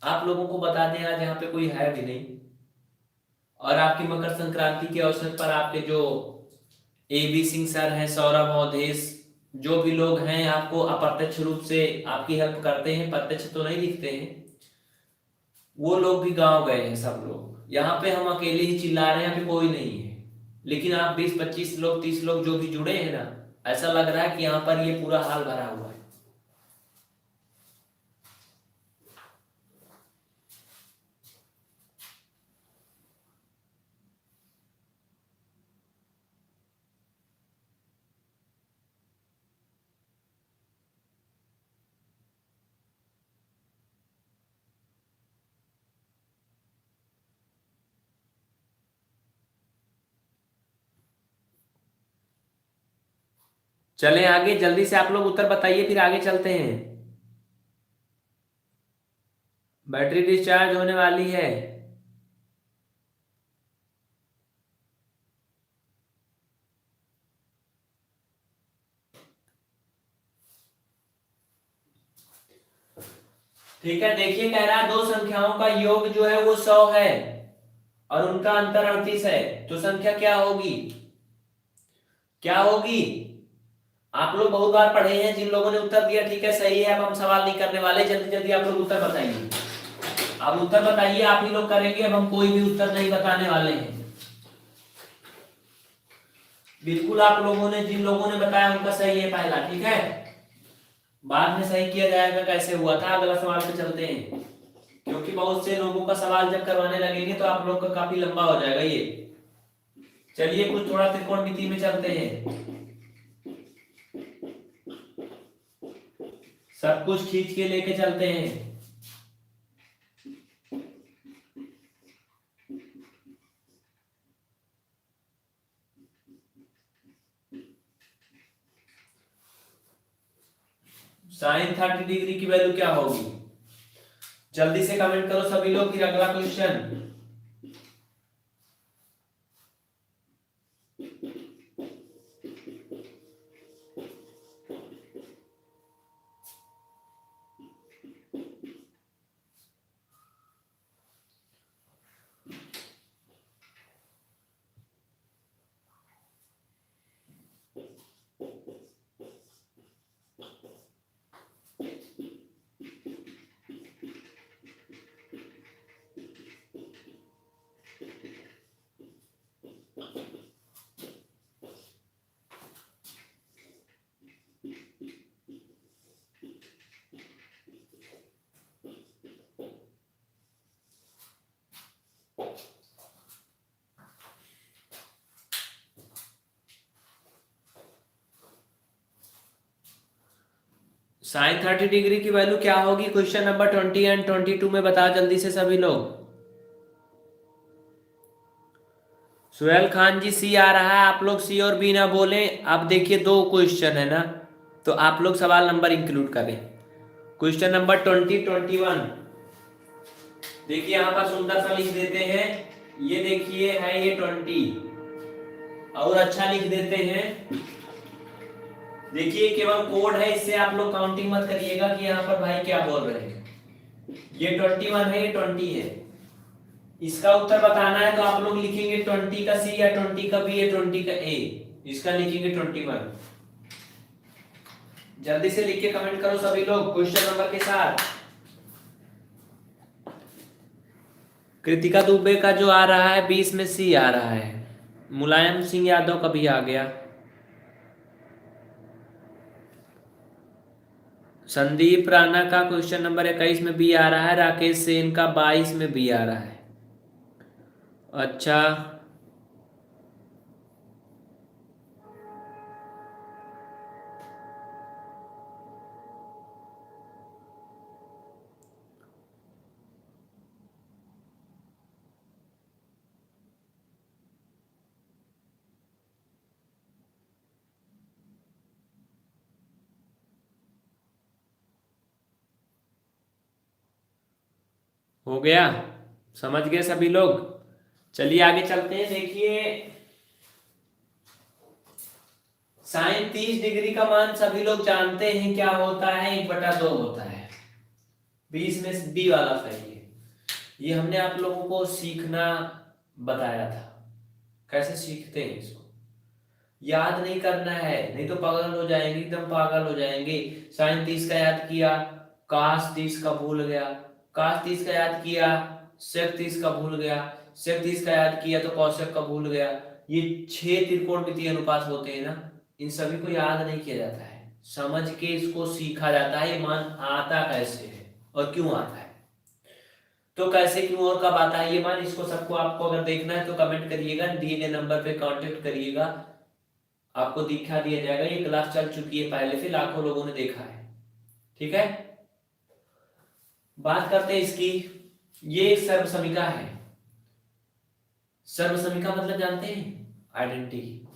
आप लोगों को बता दें आज यहाँ पे कोई है भी नहीं, और आपकी मकर संक्रांति के अवसर पर आपके जो AB सिंह सर हैं, सौरभ अवधेश, जो भी लोग हैं आपको अप्रत्यक्ष रूप से आपकी हेल्प करते हैं, प्रत्यक्ष तो नहीं दिखते हैं, वो लोग भी गांव गए हैं सब लोग। यहाँ पे हम अकेले ही चिल्ला रहे हैं, यहाँ पे कोई नहीं है, लेकिन आप 20-25 लोग 30 लोग जो भी जुड़े हैं ना, ऐसा लग रहा है कि यहाँ पर ये पूरा हाल भरा हुआ है। चलें आगे, जल्दी से आप लोग उत्तर बताइए फिर आगे चलते हैं। बैटरी डिस्चार्ज होने वाली है। ठीक है, देखिए कह रहा है दो संख्याओं का योग जो है वो 100 है और उनका अंतर 38 है, तो संख्या क्या होगी? क्या होगी? आप लोग बहुत बार पढ़े हैं, जिन लोगों ने उत्तर दिया ठीक है सही है, अब हम सवाल नहीं करने वाले, जल्दी जल्दी आप लोग उत्तर बताइए। अब उत्तर बताइए, आप ही लोग करेंगे, अब हम कोई भी उत्तर नहीं बताने वाले हैं। बिल्कुल आप लोगों ने, जिन लोगों ने बताया उनका सही है पहला, ठीक है, बाद में सही किया जाएगा कैसे हुआ था। अगला सवाल पे चलते हैं, क्योंकि बहुत से लोगों का सवाल जब करवाने लगेंगे तो आप लोग का काफी लंबा हो जाएगा ये। चलिए कुछ थोड़ा त्रिकोणमिति में चलते हैं, सब कुछ खींच के लेके चलते हैं। sin 30 डिग्री की वैल्यू क्या होगी? जल्दी से कमेंट करो सभी लोग, फिर अगला क्वेश्चन। साइन 30 डिग्री की वैल्यू क्या होगी? क्वेश्चन नंबर 20 एंड 22 में बताओ जल्दी से सभी लोग। सुहेल खान जी सी आ रहा है, आप लोग सी और बी ना बोलें। अब देखिए 2 क्वेश्चन है ना, तो आप लोग सवाल नंबर इंक्लूड करें। क्वेश्चन नंबर 20-21 देखिए यहां पर सुंदर सा लिख देते हैं। ये देखिए है ये 20 और अच्छा लिख देते हैं। देखिए केवल कोड है, इससे आप लोग काउंटिंग मत करिएगा कि यहाँ पर भाई क्या बोल रहे हैं। ये 21 है, ये 20 है। इसका उत्तर बताना है तो आप लोग लिखेंगे 20 का सी या 20 का बी या 20 का ए। इसका लिखेंगे 21। जल्दी से लिख के कमेंट करो सभी लोग क्वेश्चन नंबर के साथ। कृतिका दुबे का जो आ रहा है 20 में सी आ रहा है। मुलायम सिंह यादव का भी आ गया। संदीप राणा का क्वेश्चन नंबर 21 में बी आ रहा है। राकेश सेन का 22 में बी आ रहा है। अच्छा, हो गया, समझ गए सभी लोग। चलिए आगे चलते हैं। देखिए साइन 30 डिग्री का मान सभी लोग जानते हैं क्या होता है, 1/2 होता है। 20 में बी वाला सही है। ये हमने आप लोगों को सीखना बताया था, कैसे सीखते हैं इसको। याद नहीं करना है, नहीं तो पागल हो जाएंगे, एकदम पागल हो जाएंगे। साइन 30 का याद किया, काश 30 का भूल गया, काश 30 का याद किया, सेक 30 का भूल गया, सेक 30 का याद किया तो कौशक का भूल गया। ये 6 त्रिकोणमितीय अनुपात होते हैं ना, इन सभी को याद नहीं किया जाता है, समझ के इसको सीखा जाता है। ये मान आता कैसे है और क्यों आता है, तो कैसे क्यों और कब आता है ये मान, इसको सबको आपको अगर देखना है तो कमेंट करिएगा, दिए गए नंबर पे कांटेक्ट करिएगा, आपको दिखा दिया जाएगा। ये क्लास चल चुकी है पहले से, लाखों लोगों ने देखा है। ठीक है, बात करते हैं इसकी। ये एक सर्वसमिका है। सर्वसमिका मतलब जानते हैं? आइडेंटिटी।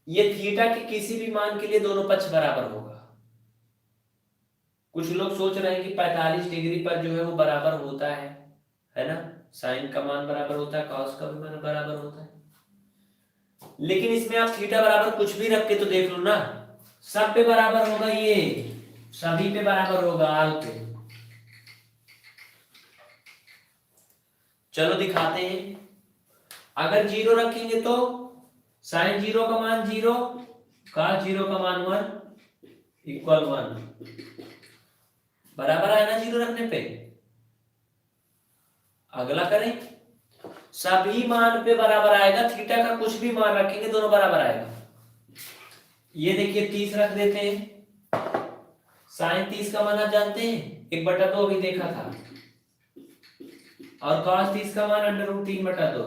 ये थीटा के किसी भी मान के लिए दोनों पक्ष बराबर होगा। कुछ लोग सोच रहे हैं कि 45 डिग्री पर जो है वो बराबर होता है ना, साइन का मान बराबर होता है, कॉस का भी मान बराबर होता है। लेकिन इसमें आप थीटा बराबर कुछ भी रख के तो देख लो ना, सब पे बराबर होगा, ये सभी पे बराबर होगा, आल पे। चलो दिखाते हैं। अगर 0 रखेंगे तो साइन 0 का मान 0, कॉस 0 का मान 1 इक्वल 1। बराबर है ना 0 रखने पे। अगला करें, सभी मान पे बराबर आएगा, थीटा का कुछ भी मान रखेंगे दोनों बराबर आएगा। ये देखिए 30 रख देते हैं। साइन 30 का मान आप जानते हैं 1/2 अभी देखा था, और cos 30 का मान √3/2।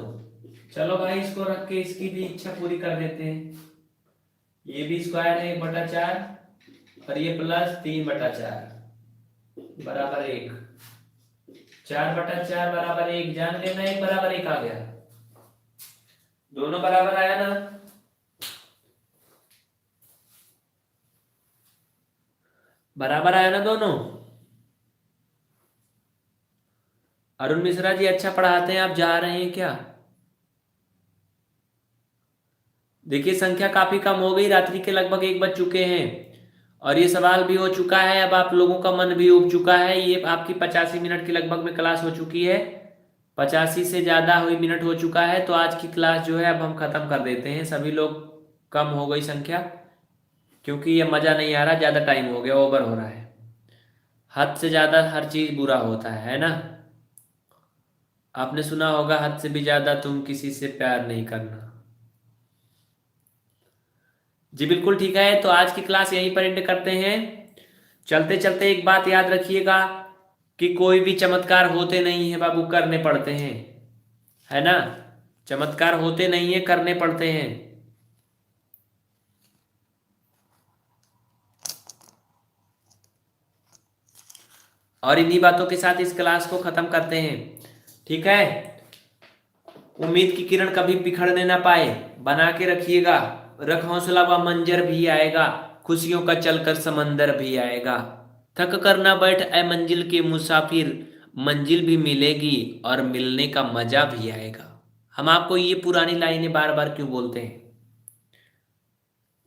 चलो भाई इसको रख के इसकी भी इच्छा पूरी कर देते हैं। ये भी स्क्वायर है 1/4 और ये प्लस 3/4 बराबर 1। 4/4 बराबर 1 जान लेना, 1 बराबर 1 आ गया, दोनों बराबर आया ना। बराबर आया ना दोनों। अरुण मिश्रा जी अच्छा पढ़ाते हैं, आप जा रहे हैं क्या? देखिए संख्या काफी कम हो गई, रात्रि के लगभग 1 बज चुके हैं और ये सवाल भी हो चुका है। अब आप लोगों का मन भी उब चुका है। ये आपकी 85 मिनट के लगभग में क्लास हो चुकी है, 85 से ज्यादा हुई मिनट हो चुका है। तो आज की क्लास जो है अब हम खत्म कर देते हैं। सभी लोग, कम हो गई संख्या, क्योंकि ये मजा नहीं आ रहा, ज्यादा टाइम हो गया, ओवर हो रहा है। हद से ज्यादा हर चीज बुरा होता है ना। आपने सुना होगा, हद से भी ज्यादा तुम किसी से प्यार नहीं करना। जी बिल्कुल ठीक है, तो आज की क्लास यहीं पर एंड करते हैं। चलते चलते एक बात याद रखिएगा कि कोई भी चमत्कार होते नहीं है बाबू, करने पड़ते हैं, है ना। चमत्कार होते नहीं है, करने पड़ते हैं। और इन्हीं बातों के साथ इस क्लास को खत्म करते हैं, ठीक है। उम्मीद की किरण कभी बिखरने ना पाए, बना के रखिएगा। रख हौसला, व मंजर भी आएगा, खुशियों का चलकर समंदर भी आएगा। थक कर ना बैठ ए मंजिल के मुसाफिर, मंजिल भी मिलेगी और मिलने का मजा भी आएगा। हम आपको ये पुरानी लाइनें बार बार क्यों बोलते हैं?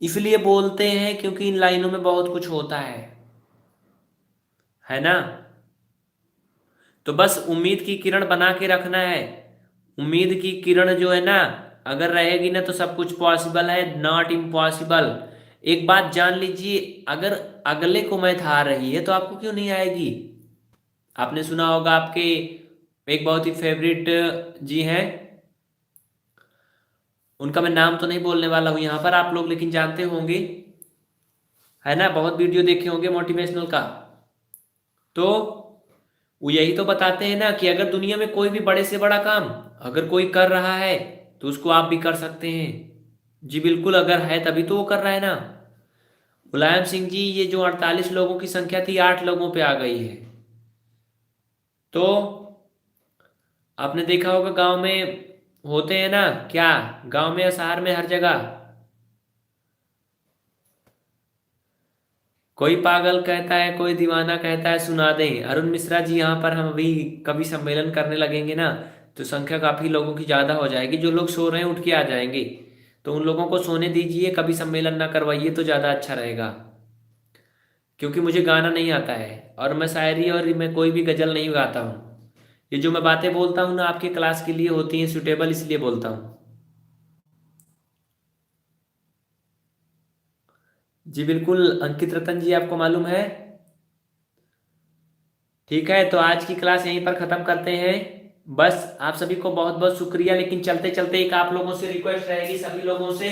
इसलिए बोलते हैं क्योंकि इन लाइनों में बहुत कुछ होता है ना। तो बस उम्मीद की किरण बना के रखना है। उम्मीद की किरण जो है ना, अगर रहेगी ना तो सब कुछ पॉसिबल है, नॉट इम्पॉसिबल। एक बात जान लीजिए, अगर अगले को मैथ आ रही है तो आपको क्यों नहीं आएगी? आपने सुना होगा, आपके एक बहुत ही फेवरेट जी हैं, उनका मैं नाम तो नहीं बोलने वाला हूं यहां पर, आप लोग लेकिन जानते होंगे, है ना। बहुत वीडियो देखे होंगे मोटिवेशनल का। तो वो यही तो बताते हैं ना कि अगर दुनिया में कोई भी बड़े से बड़ा काम अगर कोई कर रहा है तो उसको आप भी कर सकते हैं। जी बिल्कुल, अगर है तभी तो वो कर रहा है ना। मुलायम सिंह जी, ये जो 48 लोगों की संख्या थी, 8 लोगों पे आ गई है। तो आपने देखा होगा, गांव में होते हैं ना क्या, गांव में या शहर में, हर जगह कोई पागल कहता है, कोई दीवाना कहता है, सुना दें। अरुण मिश्रा जी, यहाँ पर हम अभी कभी सम्मेलन करने लगेंगे ना, तो संख्या काफी लोगों की ज्यादा हो जाएगी। जो लोग सो रहे हैं उठ के आ जाएंगे, तो उन लोगों को सोने दीजिए, कभी सम्मेलन ना करवाइए तो ज्यादा अच्छा रहेगा। क्योंकि मुझे गाना नहीं आता है और मैं शायरी और मैं कोई भी गजल नहीं गाता हूँ। ये जो मैं बातें बोलता हूँ ना, आपके क्लास के लिए होती हैं, सुटेबल, इसलिए बोलता हूँ। जी बिल्कुल अंकित रतन जी, आपको मालूम है। ठीक है, तो आज की क्लास यहीं पर खत्म करते हैं। बस आप सभी को बहुत बहुत शुक्रिया। लेकिन चलते चलते एक आप लोगों से रिक्वेस्ट रहेगी, सभी लोगों से,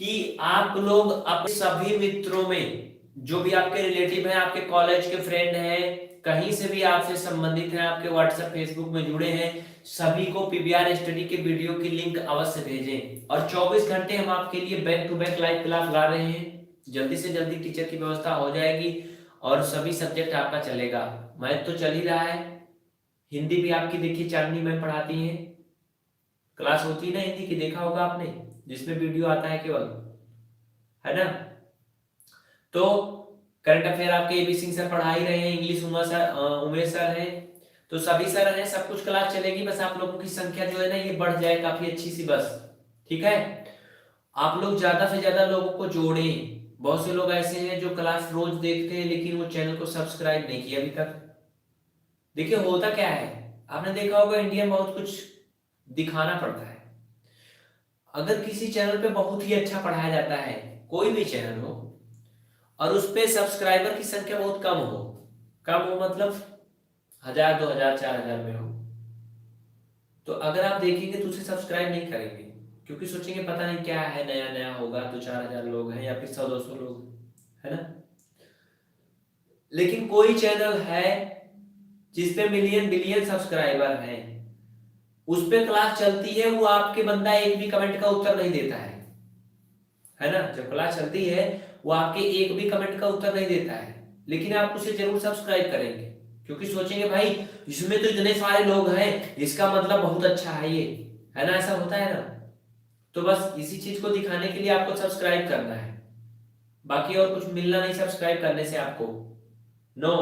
कि आप लोग अपने सभी मित्रों में, जो भी आपके रिलेटिव हैं, आपके कॉलेज के फ्रेंड हैं, कहीं से भी आपसे संबंधित हैं, आपके व्हाट्सएप फेसबुक में जुड़े हैं, सभी को पीबीआर स्टडी के वीडियो की लिंक अवश्य भेजें। और 24 घंटे हम आपके लिए back to back live class ला रहे हैं। जल्दी से जल्दी टीचर की व्यवस्था हो जाएगी और सभी सब्जेक्ट आपका चलेगा। मैथ तो चल ही रहा है, हिंदी भी आपकी देखिए चांदनी मैम पढ़ाती हैं। क्लास होती है ना हिंदी की, देखा होगा आपने, जिसमें वीडियो आता है केवल, है ना। तो करंट अफेयर आपके एबी सिंह सर पढ़ा ही रहे हैं, इंग्लिश उमेश सर हैं, तो सभी सर हैं, सब कुछ क्लास चलेगी। बस आप लोगों की संख्या जो है ना ये बढ़ जाए काफी अच्छी सी, बस ठीक है। आप लोग ज्यादा से ज्यादा लोगों को जोड़ें। बहुत से लोग ऐसे हैं जो क्लास रोज देखते हैं लेकिन वो चैनल को सब्सक्राइब नहीं किया अभी तक। देखिए होता क्या है, आपने देखा होगा इंडिया में बहुत कुछ दिखाना पड़ता है। अगर किसी चैनल पे बहुत ही अच्छा पढ़ाया जाता है, कोई भी चैनल हो, और उस पे सब्सक्राइबर की संख्या बहुत कम हो मतलब 1000 2000 4000 में हो, तो अगर आप देखेंगे तो उसे सब्सक्राइब नहीं करेंगे, क्योंकि सोचेंगे पता नहीं क्या है, नया नया होगा, तो 4000 लोग हैं या फिर 100 200 लोग, है ना। लेकिन कोई चैनल है जिसपे मिलियन बिलियन सब्सक्राइबर हैं, उस पे क्लास चलती है, वो आपके बंदा एक भी कमेंट का उत्तर नहीं देता है ना। जब क्लास चलती है वो आपके एक भी कमेंट का उत्तर नहीं देता है, लेकिन आप उसे जरूर सब्सक्राइब करेंगे, क्योंकि सोचेंगे भाई इसमें तो इतने सारे लोग हैं, इसका मतलब बहुत अच्छा है ये, है ना, ऐसा होता है ना। तो बस इसी चीज को दिखाने के लिए आपको सब्सक्राइब करना है, बाकी और कुछ मिलना नहीं सब्सक्राइब करने से आपको। नो,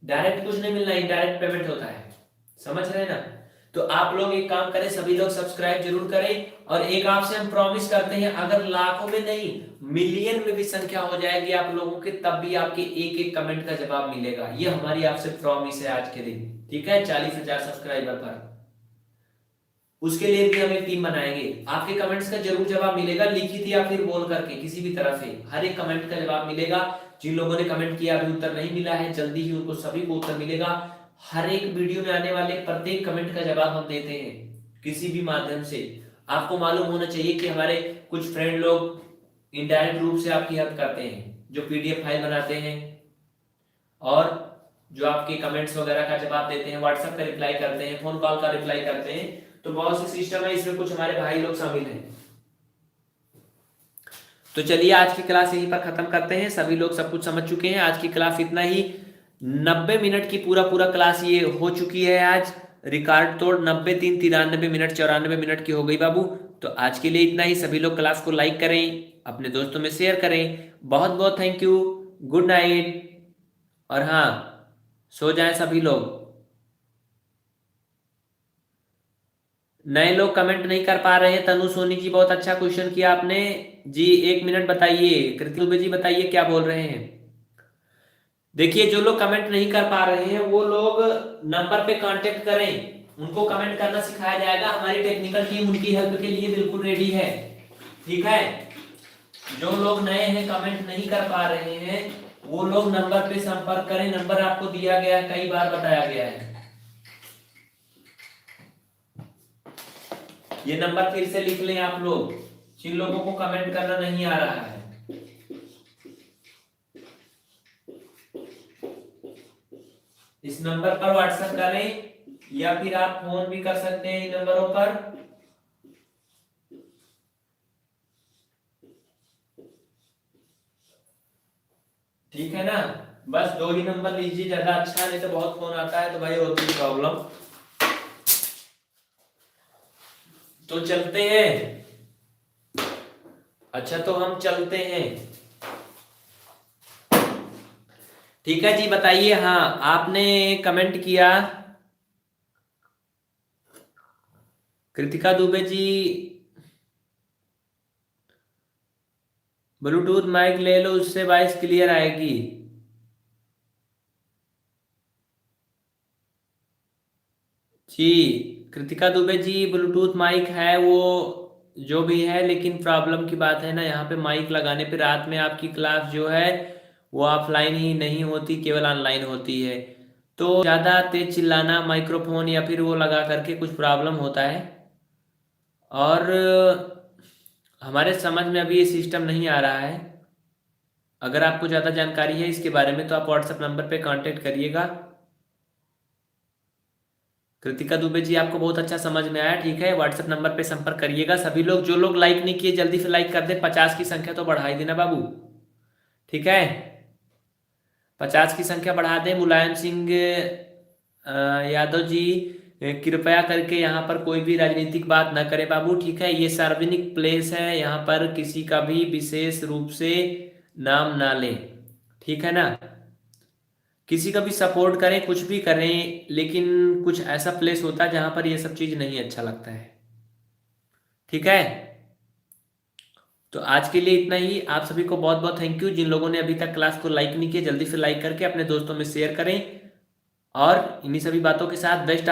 डायरेक्ट कुछ नहीं मिलना, इनडायरेक्ट पेमेंट होता है। समझ रहे हैं ना। तो आप लोग एक काम करें, सभी लोग सब्सक्राइब जरूर करें, और एक आपसे हम प्रॉमिस करते हैं, अगर लाखों में नहीं मिलियन में भी संख्या हो जाएगी आप लोगों के, तब भी आपके एक एक कमेंट का जवाब मिलेगा। ये हमारी आपसे प्रॉमिस है आज के दिन, ठीक है। 40,000 सब्सक्राइबर पर, उसके लिए भी हम एक टीम बनाएंगे। आपके कमेंट्स का जरूर जवाब मिलेगा, लिखित या फिर बोल करके, किसी भी तरह से हर एक कमेंट का जवाब मिलेगा। जिन लोगों ने कमेंट किया अभी उत्तर नहीं मिला है, जल्दी ही उनको सभी को उत्तर मिलेगा। हर एक वीडियो में आने वाले प्रत्येक कमेंट का जवाब हम देते हैं किसी भी माध्यम से। आपको मालूम होना चाहिए कि हमारे कुछ फ्रेंड लोग इनडायरेक्ट रूप से आपकी हेल्प करते हैं, जो पीडीएफ फाइल बनाते हैं और जो आपके कमेंट्स वगैरह का जवाब देते हैं, व्हाट्सएप का रिप्लाई करते हैं, फोन कॉल का रिप्लाई करते हैं। तो बहुत से सिस्टम है, इसमें कुछ हमारे भाई लोग शामिल हैं। तो चलिए आज की क्लास यहीं पर खत्म करते हैं। सभी लोग सब कुछ समझ चुके हैं। आज की क्लास इतना ही, 90 मिनट की पूरा क्लास ये हो चुकी है आज। रिकॉर्ड तोड़ 90 3 93 मिनट 94 मिनट की हो गई बाबू। तो आज के लिए इतना ही। सभी लोग क्लास को लाइक करें, अपने दोस्तों में शेयर करें। बहुत बहुत थैंक यू, गुड नाइट। और हाँ, सो जाएं सभी लोग। नए लोग कमेंट नहीं कर पा रहे हैं। तनु सोनी जी, बहुत अच्छा क्वेश्चन किया आपने जी। 1 मिनट बताइए, कृति दुबे जी बताइए क्या बोल रहे हैं। देखिए, जो लोग कमेंट नहीं कर पा रहे हैं वो लोग नंबर पे कांटेक्ट करें, उनको कमेंट करना सिखाया जाएगा। हमारी टेक्निकल टीम उनकी हेल्प के लिए बिल्कुल रेडी है, ठीक है। जो लोग नए हैं, कमेंट नहीं कर पा रहे हैं, वो लोग नंबर पे संपर्क करें। नंबर आपको दिया गया है, कई बार बताया गया है। ये नंबर फिर से लिख लें आप लोग, जिन लोगों को कमेंट करना नहीं आ रहा है। इस नंबर पर व्हाट्सएप करें या फिर आप फोन भी कर सकते हैं इन नंबरों पर। ठीक है ना। बस 2 ही नंबर लीजिए, ज्यादा अच्छा, नहीं तो बहुत फोन आता है तो भाई होती है प्रॉब्लम। तो चलते हैं। अच्छा, तो हम चलते हैं, ठीक है जी। बताइए, हाँ आपने कमेंट किया, कृतिका दुबे जी। ब्लूटूथ माइक ले लो, उससे वॉइस क्लियर आएगी। जी कृतिका दुबे जी, ब्लूटूथ माइक है वो जो भी है, लेकिन प्रॉब्लम की बात है ना, यहाँ पे माइक लगाने पे रात में आपकी क्लास जो है वो ऑफलाइन ही नहीं होती, केवल ऑनलाइन होती है। तो ज़्यादा तेज चिल्लाना, माइक्रोफोन या फिर वो लगा करके कुछ प्रॉब्लम होता है। और हमारे समझ में अभी ये सिस्टम नहीं आ रहा है। अगर आपको ज़्यादा जानकारी है इसके बारे में तो आप व्हाट्सएप नंबर पे कांटेक्ट करिएगा। कृतिका दुबे जी, आपको बहुत अच्छा समझ में आया, ठीक है। व्हाट्सएप नंबर पे संपर्क करिएगा सभी लोग। जो लोग लाइक नहीं किए जल्दी से लाइक कर दें। 50 की संख्या तो बढ़ा ही देना बाबू, ठीक है। 50 की संख्या बढ़ा दें। मुलायम सिंह यादव जी, कृपया करके यहाँ पर कोई भी राजनीतिक बात न करें बाबू, ठीक है। ये सार्वजनिक प्लेस है, यहाँ पर किसी का भी विशेष रूप से नाम ना लें, ठीक है ना। किसी का भी सपोर्ट करें, कुछ भी करें, लेकिन कुछ ऐसा प्लेस होता है जहां पर ये सब चीज नहीं अच्छा लगता है, ठीक है। तो आज के लिए इतना ही। आप सभी को बहुत बहुत थैंक यू। जिन लोगों ने अभी तक क्लास को लाइक नहीं किया, जल्दी से लाइक करके अपने दोस्तों में शेयर करें। और इन्हीं सभी बातों के साथ बेस्ट